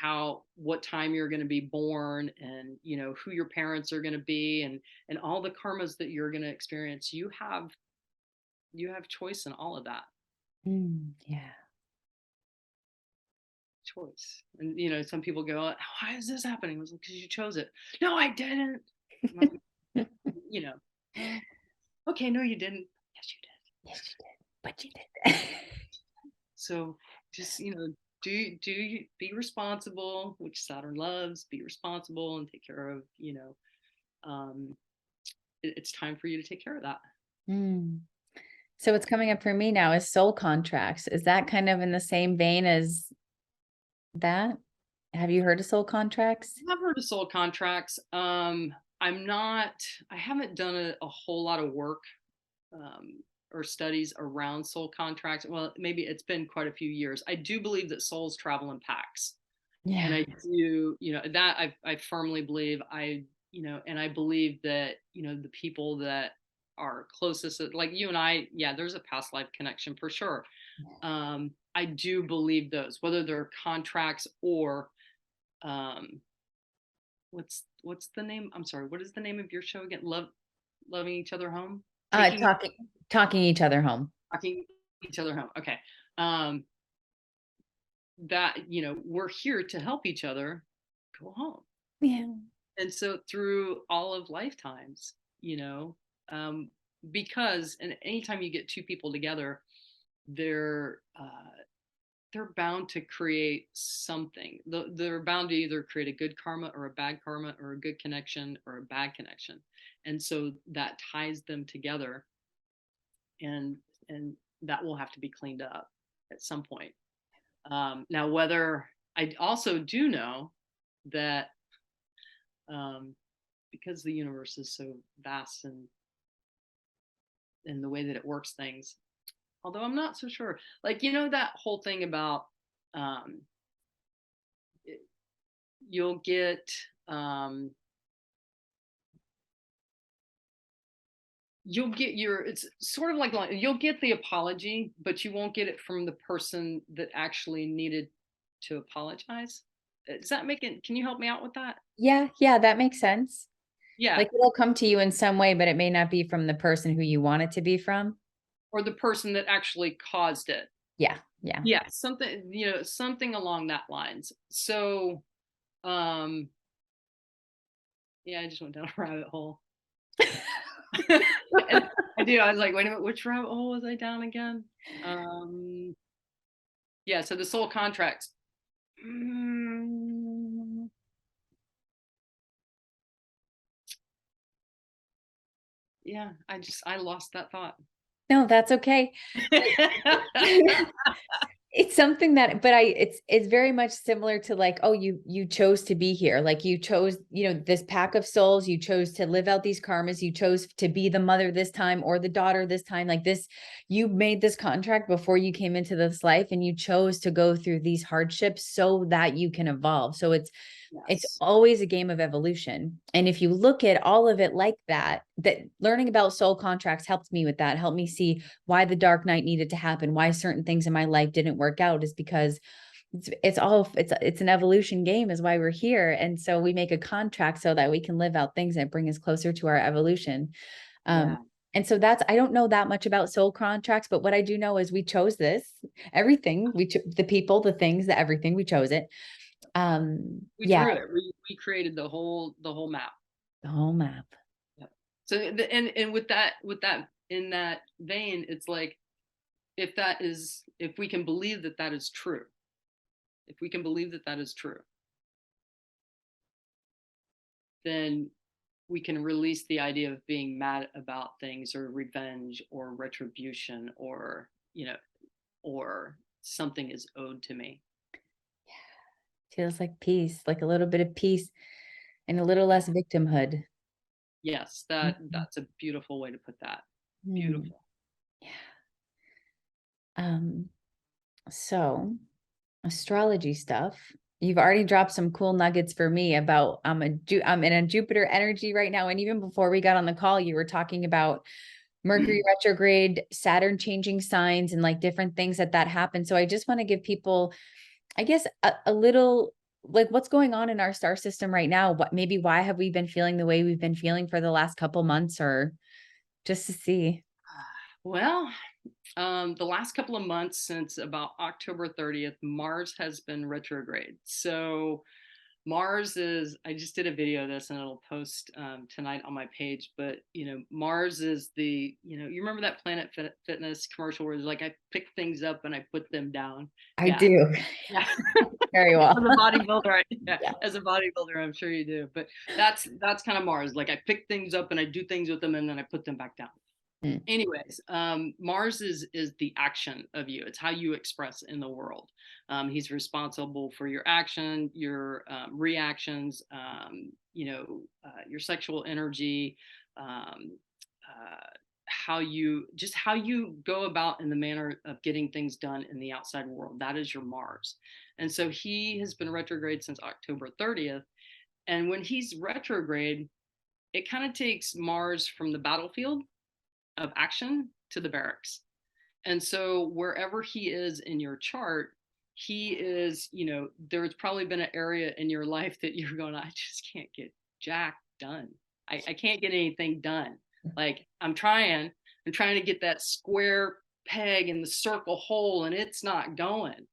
what time you're going to be born, and who your parents are going to be, and all the karmas that you're going to experience. You have choice in all of that. Yeah. Choice. And some people go, why is this happening? I was like, because you chose it. No, I didn't. you know okay, no, you didn't. Yes, you did. Yes, you did. But you did. So just do you be responsible, which Saturn loves. Be responsible and take care of um it's time for you to take care of that. So what's coming up for me now is soul contracts. Is that kind of in the same vein as that? Have you heard of soul contracts? I've heard of soul contracts. I haven't done a whole lot of work or studies around soul contracts. Well, maybe it's been quite a few years. I do believe that souls travel in packs. And Yeah. I do, that I firmly believe. And I believe that, the people that are closest, like you and I, yeah, there's a past life connection for sure. I do believe those, whether they're contracts or what's the name? I'm sorry, what is the name of your show again? Loving each other home? Taking Talking each other home. Talking each other home. Okay. That, we're here to help each other go home. Yeah. And so through all of lifetimes, because and anytime you get two people together, they're bound to create something. They're bound to either create a good karma or a bad karma, or a good connection or a bad connection. And so that ties them together, and that will have to be cleaned up at some point. Now, whether I also do know that because the universe is so vast and the way that it works things, although I'm not so sure, like that whole thing about um, you'll get it's sort of like you'll get the apology, but you won't get it from the person that actually needed to apologize. Does that make it? Can you help me out with that? Yeah, that makes sense. Yeah. Like it'll come to you in some way, but it may not be from the person who you want it to be from. Or the person that actually caused it. Yeah. Yeah, something along that lines. So yeah, I just went down a rabbit hole. And I was like, wait a minute, which rabbit hole was I down again? Yeah, so the soul contracts. Yeah, I lost that thought. No, that's okay. It's something that, but it's very much similar to like, oh, you chose to be here. Like you chose, this pack of souls, you chose to live out these karmas, you chose to be the mother this time or the daughter this time. Like this, you made this contract before you came into this life, and you chose to go through these hardships so that you can evolve. So it's Yes. always a game of evolution. And if you look at all of it like that learning about soul contracts helped me with that, helped me see why the dark night needed to happen, why certain things in my life didn't work out, is because it's an evolution game, is why we're here. And so we make a contract so that we can live out things that bring us closer to our evolution. Um, Yeah. and so I don't know that much about soul contracts, but what I do know is we chose this, everything, the people, the things, the everything, we chose it. We Yeah, drew it. We created the whole map. the whole map. Yep. So and with that in that vein, it's like, if we can believe that that is true, if we can believe that that is true, then we can release the idea of being mad about things or revenge or retribution or or something is owed to me. Feels like peace, like a little bit of peace and a little less victimhood. Yes, Mhm. that's a beautiful way to put that. Hmm. Beautiful. Yeah. Um, so astrology stuff. You've already dropped some cool nuggets for me about I'm in a Jupiter energy right now. And even before we got on the call, you were talking about Mercury retrograde, Saturn changing signs, and like different things that happen. So I just want to give people, I guess, a little like what's going on in our star system right now. Maybe why have we been feeling the way we've been feeling for the last couple months, or just to see. Well, the last couple of months, since about October 30th, Mars has been retrograde. So Mars is, I just did a video of this and it'll post tonight on my page, but Mars is you remember that Planet Fitness commercial where it's like, I pick things up and I put them down. I Yeah. do Yeah. very well. As a bodybuilder, yeah, Yeah. as a bodybuilder, I'm sure you do. But that's kind of Mars. Like, I pick things up and I do things with them and then I put them back down. Mm. Anyways, Mars is the action of you. It's how you express in the world. He's responsible for your action, your reactions, your sexual energy, um, uh, how you go about in the manner of getting things done in the outside world. That is your Mars. And so he has been retrograde since October 30th. And when he's retrograde, it kind of takes Mars from the battlefield of action to the barracks. And so wherever he is in your chart, he is, there's probably been an area in your life that you're going, I just can't get jack done. I can't get anything done. Like, I'm trying to get that square peg in the circle hole and it's not going.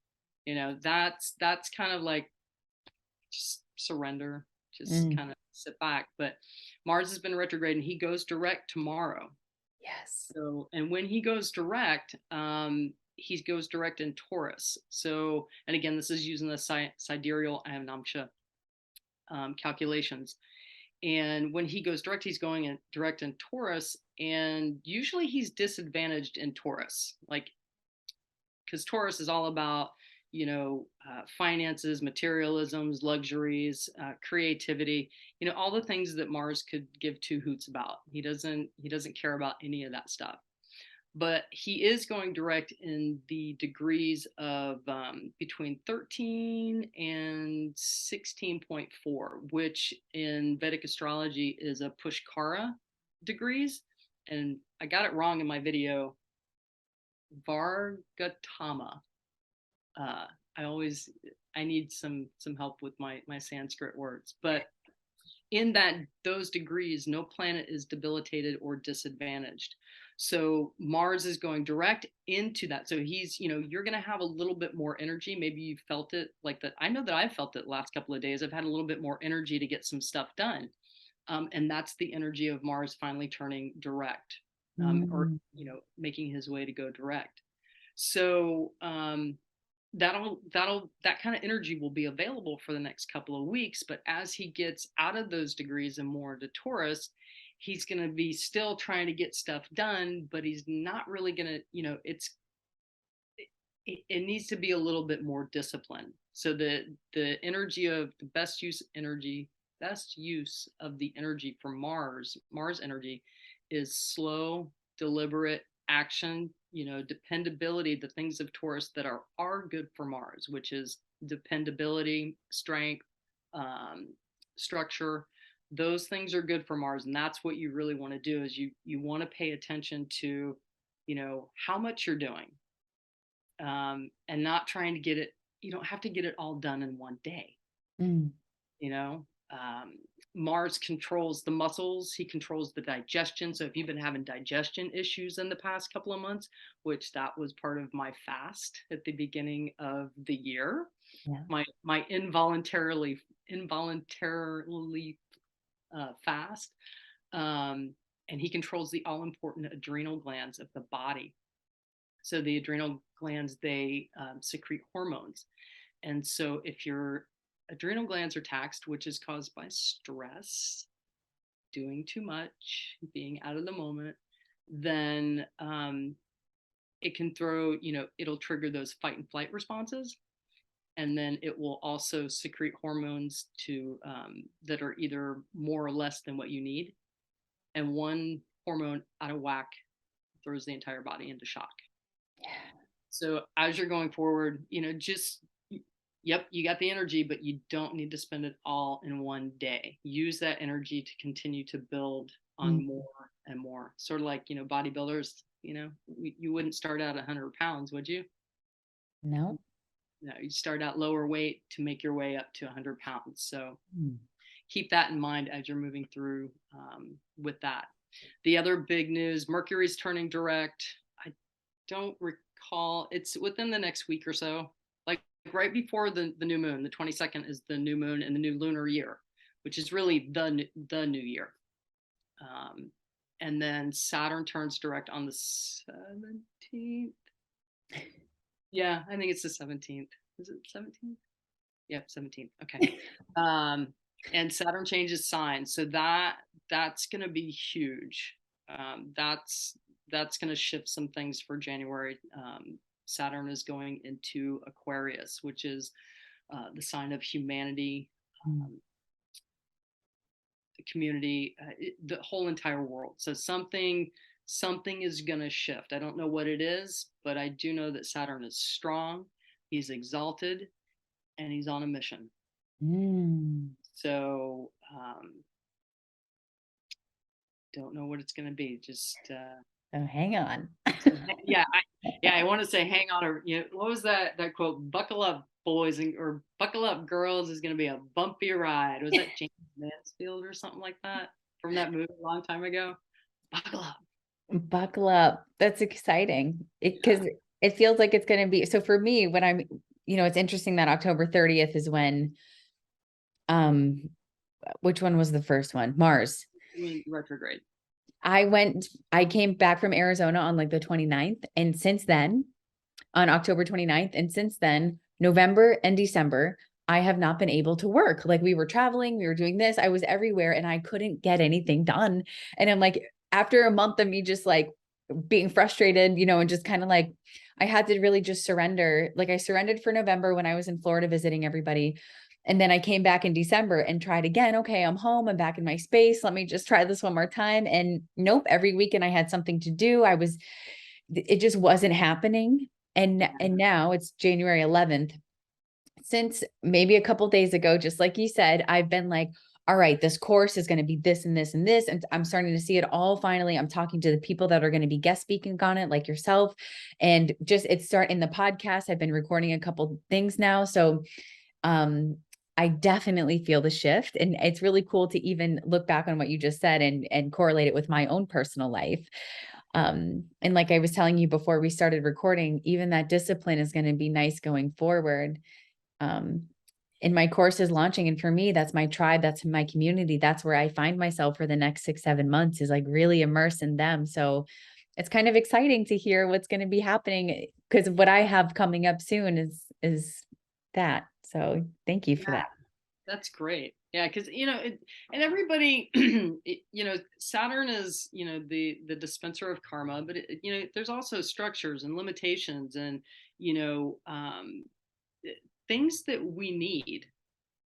That's kind of like, just surrender, just Mm. kind of sit back. But Mars has been retrograde and he goes direct tomorrow. Yes. So, and when he goes direct in Taurus. So, and again, this is using the sidereal Amnamsha calculations. And when he goes direct, he's going direct in Taurus. And usually he's disadvantaged in Taurus, like, because Taurus is all about, finances, materialisms, luxuries, creativity, all the things that Mars could give two hoots about. He doesn't care about any of that stuff. But he is going direct in the degrees of between 13 and 16.4, which in Vedic astrology is a Pushkara degrees. And I got it wrong in my video, Vargatama. uh, I need some help with my Sanskrit words, but in those degrees, no planet is debilitated or disadvantaged. So Mars is going direct into that. So you're going to have a little bit more energy. Maybe you felt it like that. I know that I've felt it the last couple of days. I've had a little bit more energy to get some stuff done. And that's the energy of Mars finally turning direct, or Mm. making his way to go direct. So that kind of energy will be available for the next couple of weeks. But as he gets out of those degrees and more to Taurus, he's going to be still trying to get stuff done, but he's not really going to, it needs to be a little bit more disciplined. So the energy of the best use of the energy for Mars energy is slow, deliberate action, dependability, the things of Taurus that are good for Mars, which is dependability, strength, um, structure. Those things are good for Mars, and that's what you really want to do is you want to pay attention to, how much you're doing, and not trying to get it. You don't have to get it all done in one day. Mm. You know, um, Mars controls the muscles. He controls the digestion. So if you've been having digestion issues in the past couple of months, which that was part of my fast at the beginning of the year, Yeah. my involuntarily fast. And he controls the all important adrenal glands of the body. So the adrenal glands, they secrete hormones. And so if your adrenal glands are taxed, which is caused by stress, doing too much, being out of the moment, then it can it'll trigger those fight and flight responses. And then it will also secrete hormones that are either more or less than what you need. And one hormone out of whack throws the entire body into shock. Yeah. So as you're going forward, yep, you got the energy, but you don't need to spend it all in one day. Use that energy to continue to build on Mm. more and more. Sort of like, bodybuilders, you wouldn't start out 100 pounds, would you? No. No, you start out lower weight to make your way up to 100 pounds. So Mm. keep that in mind as you're moving through with that. The other big news, Mercury's turning direct. I don't recall, it's within the next week or so, like right before the new moon. The 22nd is the new moon in the new lunar year, which is really the new year. And then Saturn turns direct on the 17th. Yeah, I think it's the 17th. Is it 17th? Yeah, 17th. Okay. And Saturn changes signs, so that's going to be huge. That's going to shift some things for January. Saturn is going into Aquarius, which is the sign of humanity, Mm. the community, the whole entire world. So something is going to shift. I don't know what it is, but I do know that Saturn is strong. He's exalted, and he's on a mission. Mm. So don't know what it's going to be. Just So hang on. yeah, I want to say hang on, or what was that quote? Buckle up, boys, or buckle up, girls. Is going to be a bumpy ride. Was that James Mansfield or something like that from that movie a long time ago? Buckle up. Buckle up. That's exciting. Yeah. Because it feels like it's going to be. So for me, when I'm, it's interesting that October 30th is when, um, which one was the first one? Mars. Retrograde. I came back from Arizona on like the 29th. And since then, on October 29th, and since then, November and December, I have not been able to work. Like we were traveling, we were doing this, I was everywhere and I couldn't get anything done. And I'm like, after a month of me just like being frustrated, and just kind of like, I had to really just surrender. Like I surrendered for November when I was in Florida visiting everybody. And then I came back in December and tried again. Okay, I'm home. I'm back in my space. Let me just try this one more time. And nope, every weekend I had something to do. It just wasn't happening. And now it's January 11th. Since maybe a couple days ago, just like you said, I've been like, all right, this course is going to be this and this and this. And I'm starting to see it all finally. I'm talking to the people that are going to be guest speaking on it, like yourself. And just it's in the podcast. I've been recording a couple things now. So I definitely feel the shift. And it's really cool to even look back on what you just said and correlate it with my own personal life. And like I was telling you before we started recording, even that discipline is going to be nice going forward. And my course is launching. And for me, that's my tribe. That's my community. That's where I find myself for the next 6-7 months is like really immersed in them. So it's kind of exciting to hear what's going to be happening because what I have coming up soon is that. So thank you for Yeah, that. that's great. Yeah, because and everybody, Saturn is the dispenser of karma, but there's also structures and limitations and you know um, things that we need.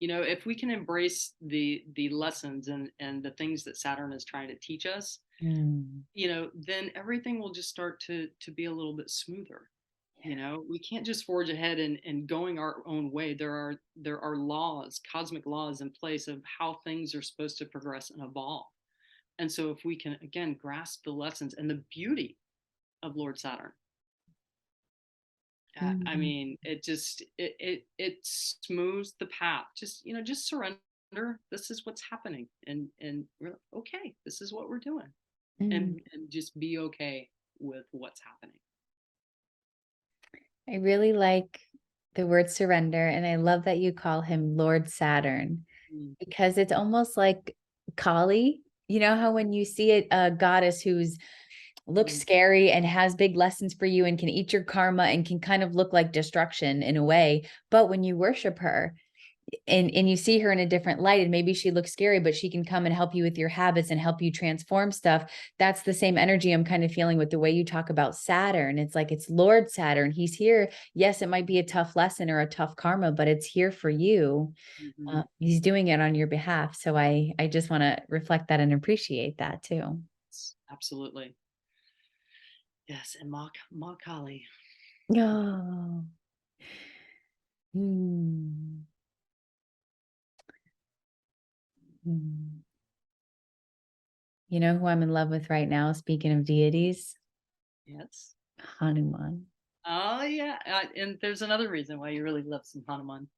If we can embrace the lessons and the things that Saturn is trying to teach us, Mm, then everything will just start to be a little bit smoother. We can't just forge ahead and going our own way. There are laws, cosmic laws in place of how things are supposed to progress and evolve. And so if we can again grasp the lessons and the beauty of Lord Saturn, I mm, mean, it smooths the path. Just surrender. This is what's happening, and we're like, okay, this is what we're doing, mm. and just be okay with what's happening. I really like the word surrender, and I love that you call him Lord Saturn Mm, because it's almost like Kali. You know how when you see a goddess who's looks mm, scary and has big lessons for you and can eat your karma and can kind of look like destruction in a way, but when you worship her, and you see her in a different light, and maybe she looks scary, but she can come and help you with your habits and help you transform stuff. That's the same energy I'm kind of feeling with the way you talk about Saturn. It's like it's Lord Saturn. He's here. Yes, it might be a tough lesson or a tough karma, but it's here for you. mhm. He's doing it on your behalf. So I just want to reflect that and appreciate that too. Absolutely. Yes, and Ma Kali. Oh. Hmm. Hmm. You know who I'm in love with right now, speaking of deities? Yes. Hanuman. Oh yeah, and there's another reason why you really love some Hanuman.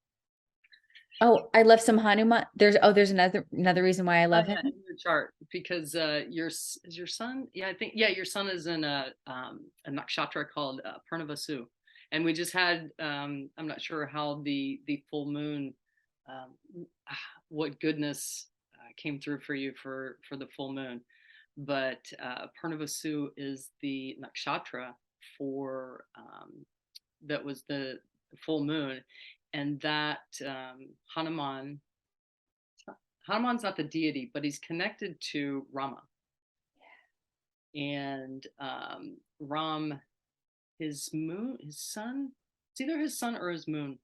Oh, I love some Hanuman. There's another reason why I Oh love yeah, him. in your chart because is your son? Yeah, I think yeah, your son is in a nakshatra called Purnavasu, and we just had I'm not sure how the full moon, what goodness came through for you for the full moon, but Purnavasu is the nakshatra for that was the full moon, and that Hanuman's not the deity, but he's connected to Rama. And Ram, his son, it's either his son or his moon.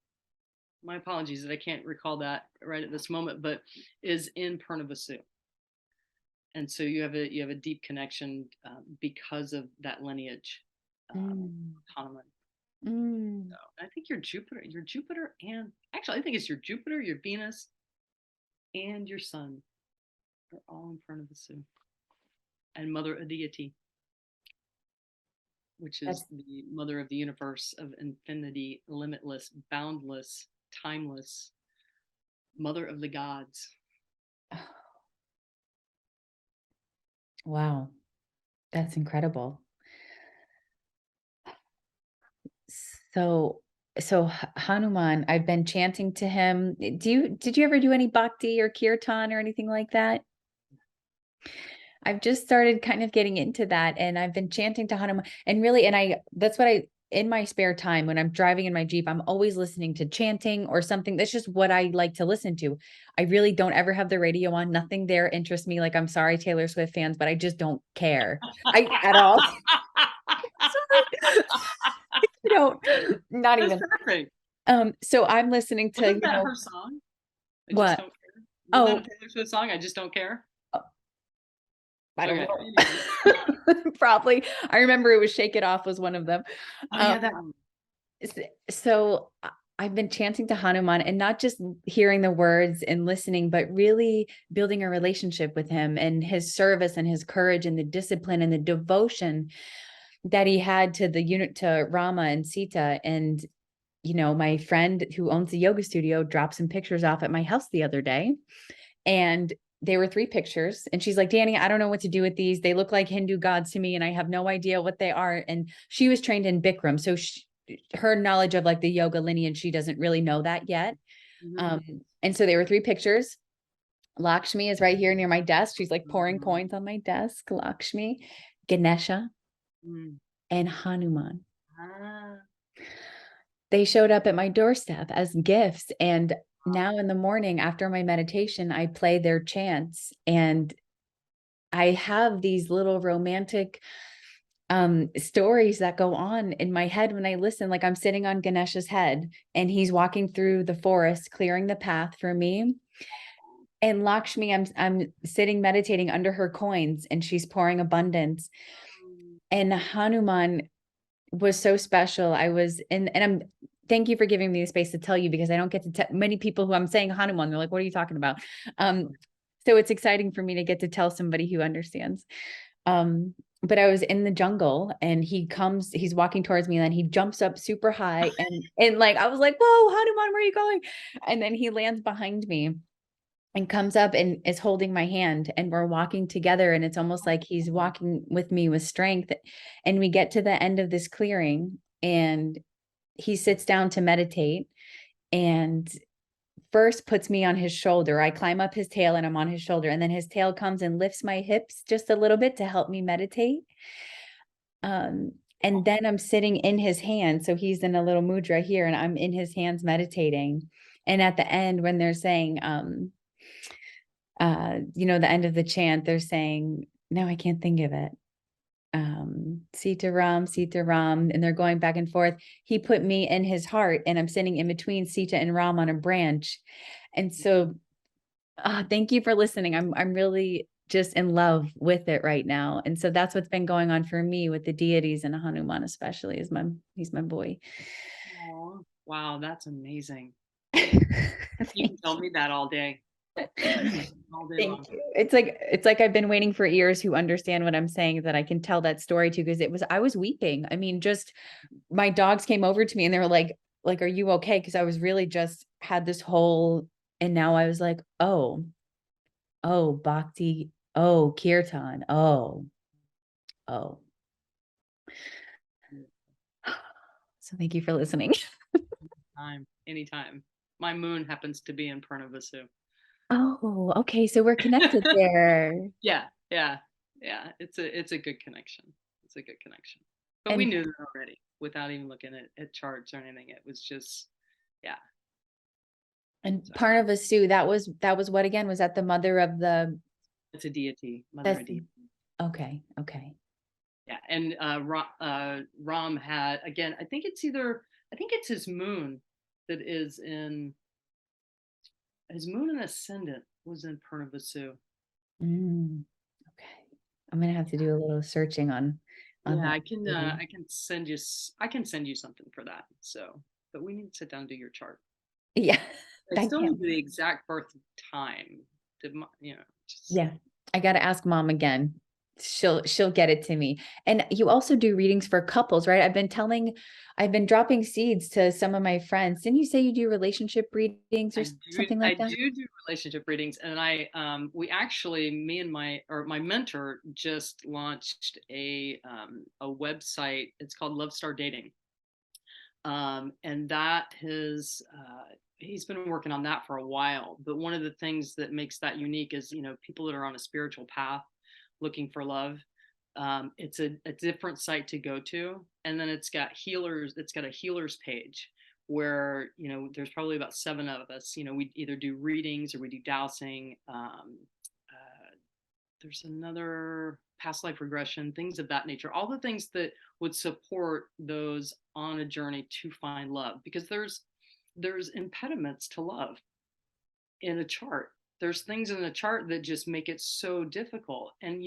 My apologies that I can't recall that right at this moment, but is in Purnavasu. And so you have a deep connection because of that lineage, Mm, Hanuman. mm. So I think your Jupiter, and actually I think it's your Jupiter, your Venus, and your Sun are all in Purnavasu, and Mother a deity, which is That's the mother of the universe, of infinity, limitless, boundless, timeless, mother of the gods. wow. That's incredible. So Hanuman, I've been chanting to him. Did you ever do any bhakti or kirtan or anything like that? I've just started kind of getting into that, and I've been chanting to Hanuman, and really, and I that's what I in my spare time when I'm driving in my Jeep, I'm always listening to chanting or something. That's just what I like to listen to. I really don't ever have the radio on. Nothing there interests me. Like, I'm sorry, Taylor Swift fans, but I just don't care. I at all. Sorry. You know, not That's even. perfect. So I'm listening to, Wasn't that her song? I just what? don't care. Wasn't that a Oh, Taylor Swift song? I just don't care. I don't Okay. know. Anyways. Probably. I remember it was Shake It Off was one of them. Oh Um, yeah, that one. so I've been chanting to Hanuman and not just hearing the words and listening, but really building a relationship with him and his service and his courage and the discipline and the devotion that he had to the unit to Rama and Sita. And, my friend who owns the yoga studio dropped some pictures off at my house the other day. And they were 3 pictures. And she's like, Dani, I don't know what to do with these. They look like Hindu gods to me, and I have no idea what they are. And she was trained in Bikram. So her knowledge of like the yoga lineage, she doesn't really know that yet. Mhm. And so they were 3 pictures. Lakshmi is right here near my desk. She's like pouring Mhm. coins on my desk. Lakshmi, Ganesha, Mm. and Hanuman. Ah. They showed up at my doorstep as gifts. And now in the morning after my meditation, I play their chants, and I have these little romantic stories that go on in my head when I listen. Like I'm sitting on Ganesha's head and he's walking through the forest, clearing the path for me. And Lakshmi, I'm sitting meditating under her coins and she's pouring abundance. And Hanuman was so special. I was in, and I'm, thank you for giving me the space to tell you, because I don't get to tell many people who I'm saying Hanuman, they're like, what are you talking about? So it's exciting for me to get to tell somebody who understands. But I was in the jungle and he's walking towards me, and then he jumps up super high and like, I was like, whoa, Hanuman, where are you going? And then he lands behind me and comes up and is holding my hand, and we're walking together, and it's almost like he's walking with me with strength. And we get to the end of this clearing and he sits down to meditate, and first puts me on his shoulder. I climb up his tail and I'm on his shoulder, and then his tail comes and lifts my hips just a little bit to help me meditate. And then I'm sitting in his hand, so he's in a little mudra here and I'm in his hands meditating. And at the end, when they're saying the end of the chant, they're saying, no, I can't think of it. Sita Ram, and they're going back and forth. He put me in his heart, and I'm sitting in between Sita and Ram on a branch. And so, thank you for listening. I'm really just in love with it right now. And so that's what's been going on for me with the deities, and Hanuman especially he's my boy. Aw, wow, that's amazing. You can Thank tell me that all day. All day long. Thank you. It's like I've been waiting for ears who understand what I'm saying, that I can tell that story to, because I was weeping. I mean, just my dogs came over to me and they were like, are you okay? Because I was really just had this whole, and now I was like, oh, bhakti, oh, kirtan, oh. So thank you for listening. Anytime. My moon happens to be in Purnavasu. Oh, okay. So we're connected there. Yeah, yeah, yeah. It's a good connection. It's a good connection. But we And knew that already without even looking at charts or anything. It was just, yeah. So Parnavasu, that was what again? Was that the mother of the it's a deity, mother that's of deity. okay. Yeah, and Ram had, again. I think it's his moon that is in his moon and ascendant was in Purnavasu. Okay. I'm gonna have to do a little searching on Yeah, that. I can send you something for that. So, but we need to sit down and do your chart. Yeah, I that still can't. need the exact birth time. Just Yeah, I got to ask mom again. She'll get it to me. And you also do readings for couples, right? I've been dropping seeds to some of my friends. Didn't you say you do relationship readings or something I like that? do relationship readings, and we actually, me and my mentor just launched a website. It's called Love Star Dating, and that has he's been working on that for a while. But one of the things that makes that unique is, people that are on a spiritual path looking for love. It's a different site to go to, and then it's got healers. It's got a healers page where, there's probably about 7 of us. We either do readings or we do dowsing. There's another past life regression, things of that nature, all the things that would support those on a journey to find love, because there's impediments to love in a chart. There's things in the chart that just make it so difficult. And,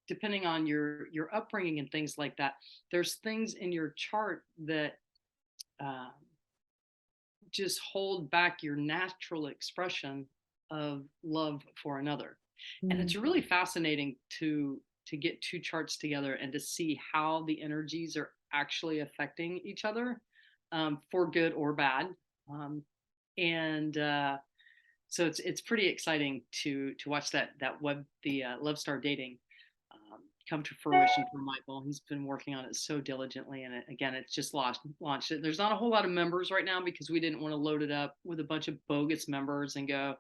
depending on your upbringing and things like that, there's things in your chart that uh, just hold back your natural expression of love for another. And it's really fascinating to get 2 charts together and to see how the energies are actually affecting each other, for good or bad. And So it's pretty exciting to watch the Love Star Dating come to fruition for Michael. He's been working on it so diligently, and it's just launched it. There's not a whole lot of members right now because we didn't want to load it up with a bunch of bogus members and go,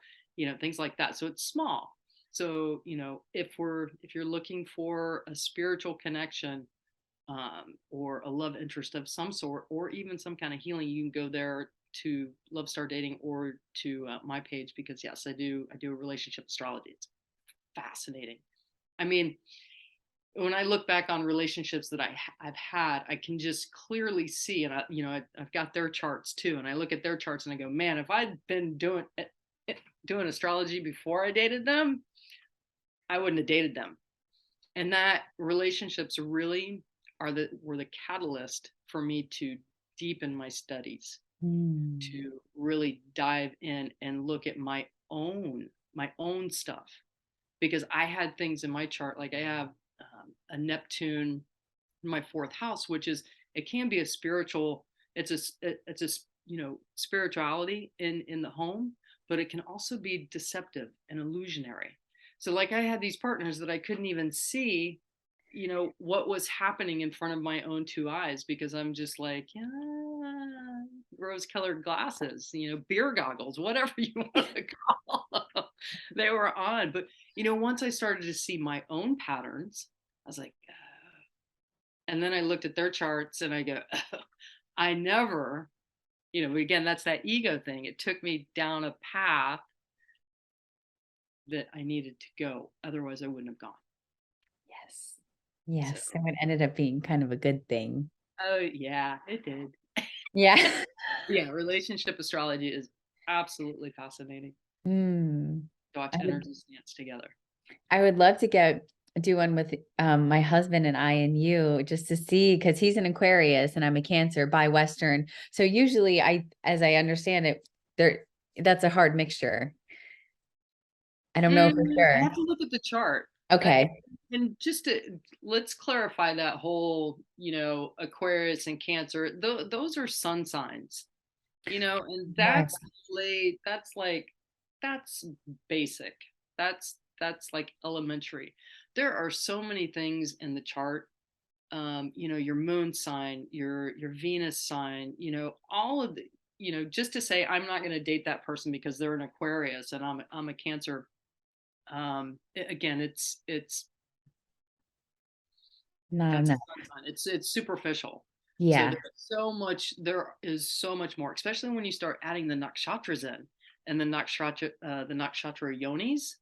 things like that. So it's small. So, if you're looking for a spiritual connection, or a love interest of some sort, or even some kind of healing, you can go there to Love Star Dating or to my page, because yes, I do a relationship astrology. It's fascinating. I mean, when I look back on relationships that I've had, I can just clearly see, and I've got their charts too, and I look at their charts and I go, man, if I'd been doing astrology before I dated them, I wouldn't have dated them. And that relationships really were the catalyst for me to deepen my studies, to really dive in and look at my own stuff, because I had things in my chart, like I have a Neptune in my fourth house, which is, it can be a spiritual, it's a spirituality in the home, but it can also be deceptive and illusionary. So like I had these partners that I couldn't even see, what was happening in front of my own two eyes, because I'm just like, yeah, rose colored glasses, beer goggles, whatever you want to call them. They were on. But, once I started to see my own patterns, I was like, and then I looked at their charts and I go, oh, I never, again, that's that ego thing. It took me down a path that I needed to go. Otherwise, I wouldn't have gone. Yes. Yes. So it ended up being kind of a good thing. Oh, yeah, it did. Yeah. Yeah, relationship astrology is absolutely fascinating. Watch I would, energies dance together. I would love to do one with my husband and I and you, just to see, because he's an Aquarius and I'm a Cancer by Western. So usually as I understand it, that's a hard mixture. I don't know for I sure. have to look at the chart. Okay. And just let's clarify that whole, Aquarius and Cancer. Those are sun signs, and Yeah. that's basic. That's like elementary. There are so many things in the chart. Your moon sign, your Venus sign, all of the, just to say I'm not going to date that person because they're an Aquarius and I'm a Cancer. Again, it's No, that's a no. sun sign. It's superficial. So Yeah. there is so much more, especially when you start adding the nakshatras in, and the nakshatra yonis,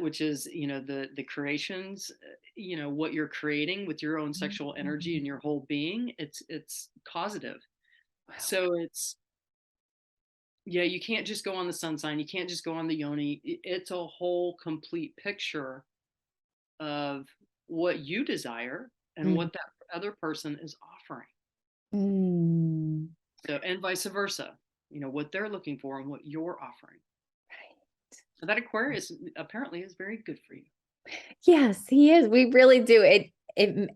which is, the creations, what you're creating with your own sexual energy and your whole being. It's causative. Wow. So yeah, you can't just go on the sun sign. You can't just go on the yoni. It's a whole complete picture of what you desire and Mm. what that other person is offering. Mm. So, and vice versa, what they're looking for and what you're offering. Right. So that Aquarius apparently is very good for you. Yes, he is. We really do. It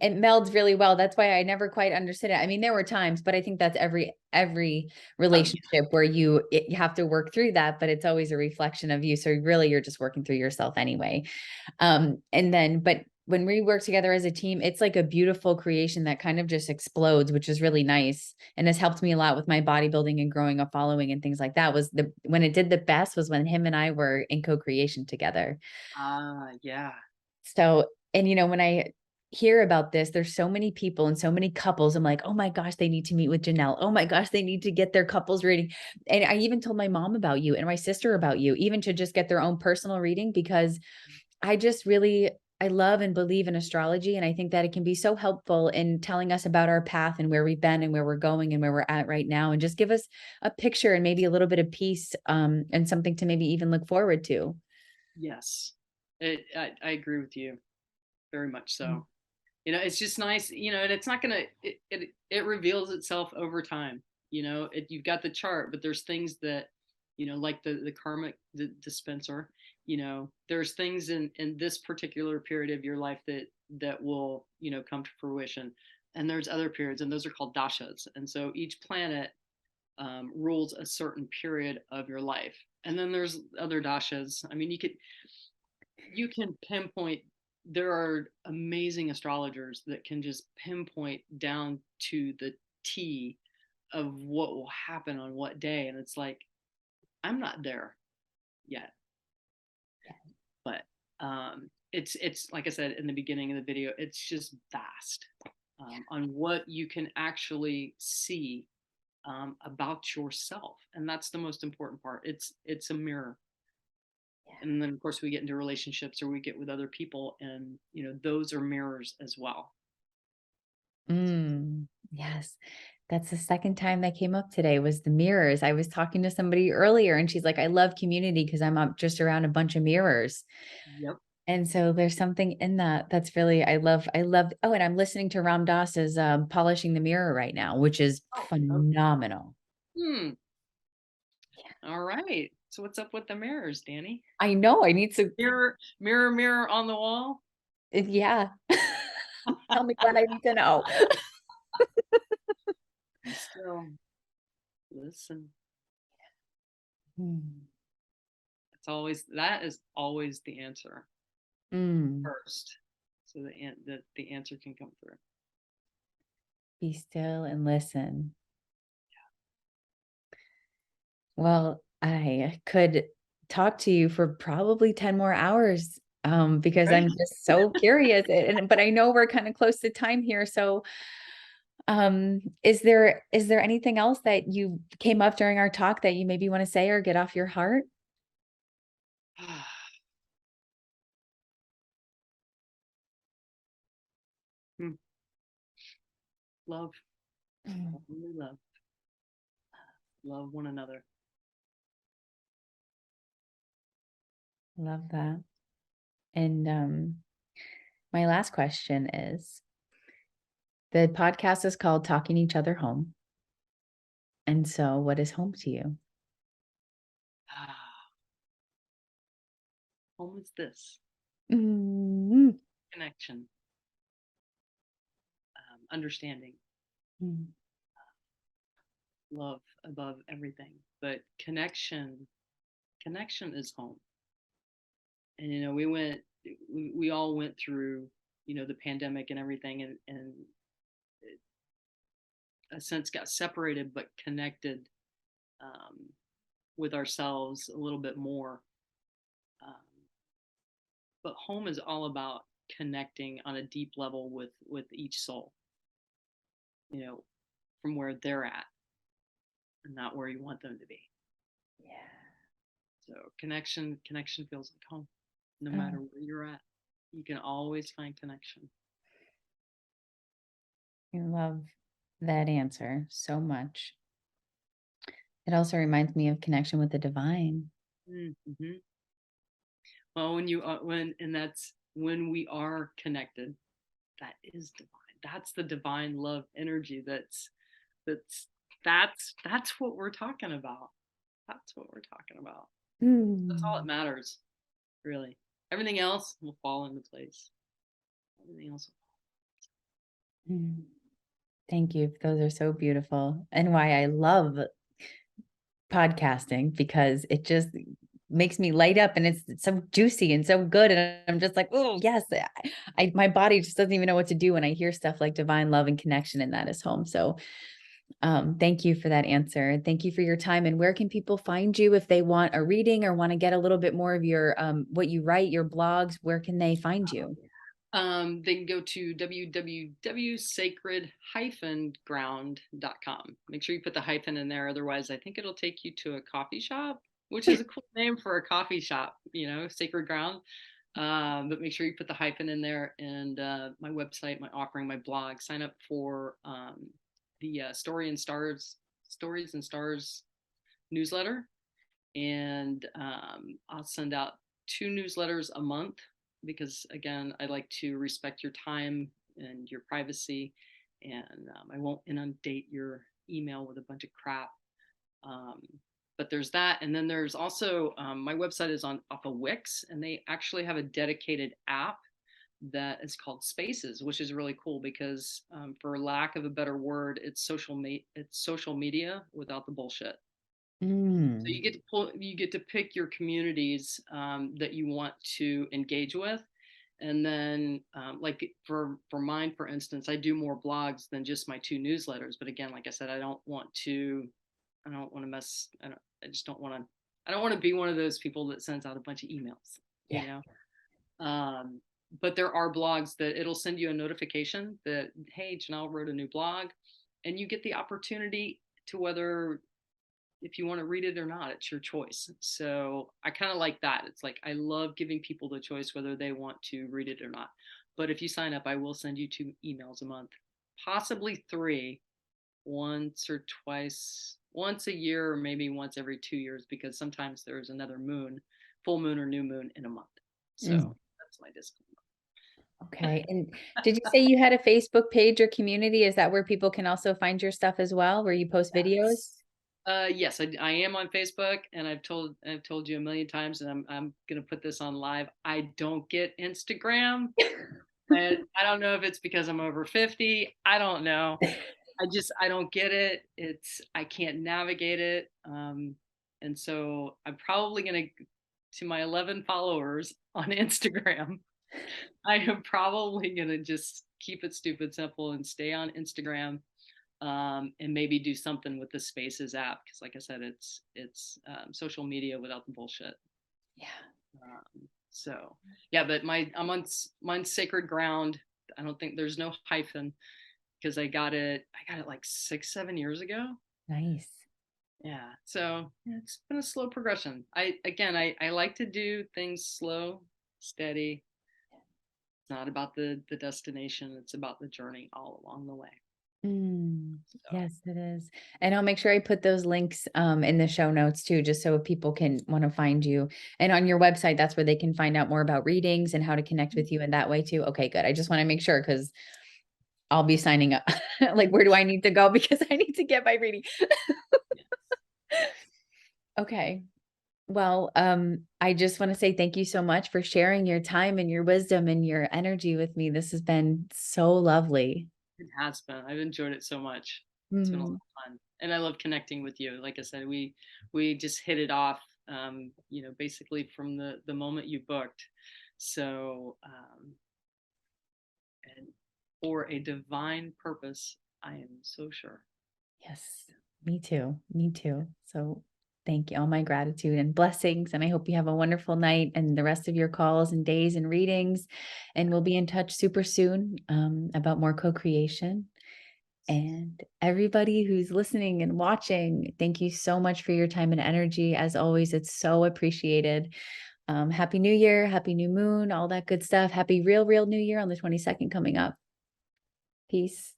melds really well. That's why I never quite understood it. I mean, there were times, but I think that's every Oh, yeah. relationship where you have to work through that, but it's always a reflection of you. So really you're just working through yourself anyway. But when we work together as a team, it's like a beautiful creation that kind of just explodes, which is really nice and has helped me a lot with my bodybuilding and growing a following and things like that. When it did the best was when him and I were in co-creation together. Yeah. So, and when I hear about this, there's so many people and so many couples. I'm like, oh my gosh, they need to meet with Janell. Oh my gosh, they need to get their couples reading. And I even told my mom about you and my sister about you, even to just get their own personal reading, because I love and believe in astrology. And I think that it can be so helpful in telling us about our path and where we've been and where we're going and where we're at right now. And just give us a picture and maybe a little bit of peace, and something to maybe even look forward to. Yes. I agree with you very much. Mm. So, it's just nice, and it's not going to, it reveals itself over time. You've got the chart, but there's things that, like the karmic dispenser, there's things in this particular period of your life that will, come to fruition. And there's other periods, and those are called dashas. And so each planet rules a certain period of your life. And then there's other dashas. I mean, you can pinpoint. There are amazing astrologers that can just pinpoint down to the T of what will happen on what day. And it's like, I'm not there yet, but it's like I said in the beginning of the video, it's just vast on what you can actually see about yourself. And that's the most important part. It's a mirror. Yeah. And then of course we get into relationships or we get with other people, and those are mirrors as well. Yes. That's the second time that came up today was the mirrors. I was talking to somebody earlier and she's like, I love community because I'm up just around a bunch of mirrors. Yep. And so there's something in that that's really, I love, oh, and I'm listening to Ram Dass's Polishing the Mirror right now, which is Oh, okay. phenomenal. Hmm. All right. So what's up with the mirrors, Dani? I know I need to, Mirror, mirror, mirror on the wall. yeah. Tell me what I need to know. Be still. Listen. Hmm. That is always the answer Mm. first, so the answer can come through. Be still and listen. Well, I could talk to you for probably 10 more hours because Right? I'm just so curious. But I know we're kind of close to time here. So is there anything else that you came up during our talk that you maybe want to say or get off your heart? Hmm. Love, Mm. only love, love one another. Love that. And my last question is the podcast is called Talking Each Other Home. And so what is home to you? Home is this Mm. connection, understanding, Mm. love above everything. But connection is home. And we all went through the pandemic and everything, and a sense got separated but connected, um, with ourselves a little bit more. Um, but home is all about connecting on a deep level with each soul, you know, from where they're at and not where you want them to be. Yeah. So connection feels like home, no Oh, matter where you're at. You can always find connection. I love that answer so much. It also reminds me of connection with the divine. Mm-hmm. Well, when that's when we are connected, that is divine. That's the divine love energy. That's that's what we're talking about. That's what we're talking about. That's all that Mm. matters, really. Everything else will fall into place. Everything else Mm. Thank you. Those are so beautiful. And why I love podcasting because it just makes me light up and it's so juicy and so good. And I'm just like, oh yes. My body just doesn't even know what to do when I hear stuff like divine love and connection, and that is home. So thank you for that answer. Thank you for your time. And where can people find you if they want a reading or want to get a little bit more of your what you write, your blogs? Where can they find you? They can go to www.sacred-ground.com. Make sure you put the hyphen in there. Otherwise, I think it'll take you to a coffee shop, which is a cool name for a coffee shop, Sacred Ground. But make sure you put the hyphen in there, and my website, my offering, my blog. Sign up for the Stories and Stars newsletter, and I'll send out 2 newsletters a month because, again, I like to respect your time and your privacy, and I won't inundate your email with a bunch of crap. Um, but there's that, and then there's also my website is on off of Wix, and they actually have a dedicated app that is called Spaces, which is really cool because, for lack of a better word, it's social media without the bullshit. So Mm. you get to pick your communities, that you want to engage with, and then, like for mine, for instance, I do more blogs than just my 2 newsletters. But again, like I said, I don't want to mess. I just don't want to. I don't want to be one of those people that sends out a bunch of emails, Yeah. you know. Um, but there are blogs that it'll send you a notification that, hey, Janelle wrote a new blog, and you get the opportunity to whether if you want to read it or not, it's your choice. So I kind of like that. It's like I love giving people the choice whether they want to read it or not. But if you sign up, I will send you 2 emails a month, possibly three, once or twice, once a year, or maybe once every 2 years, because sometimes there's another moon, full moon or new moon in a month. So Mm. that's my disclaimer. Okay. And did you say you had a Facebook page or community? Is that where people can also find your stuff as well, where you post videos? Yes, I am on Facebook, and I've told you a million times, and I'm gonna put this on live. I don't get Instagram, and I don't know if it's because I'm over 50. I don't know. I don't get it. I can't navigate it. And so I'm probably gonna, to my 11 followers on Instagram, I am probably gonna just keep it stupid simple and stay on Instagram, and maybe do something with the Spaces app, because, like I said, it's social media without the bullshit. Yeah. So yeah, but mine's sacred ground. I don't think there's no hyphen, because I got it like 6-7 years ago. Nice. Yeah, so yeah, it's been a slow progression. I like to do things slow, steady. It's not about the destination, it's about the journey all along the way. So Yes, it is. And I'll make sure I put those links in the show notes too, just so people can want to find you. And on your website, that's where they can find out more about readings and how to connect with you in that way too. Okay, good. I just want to make sure because I'll be signing up. Like, where do I need to go? Because I need to get my reading. Okay. Well, I just want to say thank you so much for sharing your time and your wisdom and your energy with me. This has been so lovely. it has been. I've enjoyed it so much. It's been a lot Mhm. of fun, and I love connecting with you. Like I said, we just hit it off. Basically from the moment you booked. So, and for a divine purpose, I am so sure. Yes, me too. Me too. So thank you. All my gratitude and blessings. And I hope you have a wonderful night and the rest of your calls and days and readings. And we'll be in touch super soon about more co creation. And everybody who's listening and watching, thank you so much for your time and energy. As always, it's so appreciated. Happy New Year, Happy New Moon, all that good stuff. Happy real New Year on the 22nd coming up. Peace.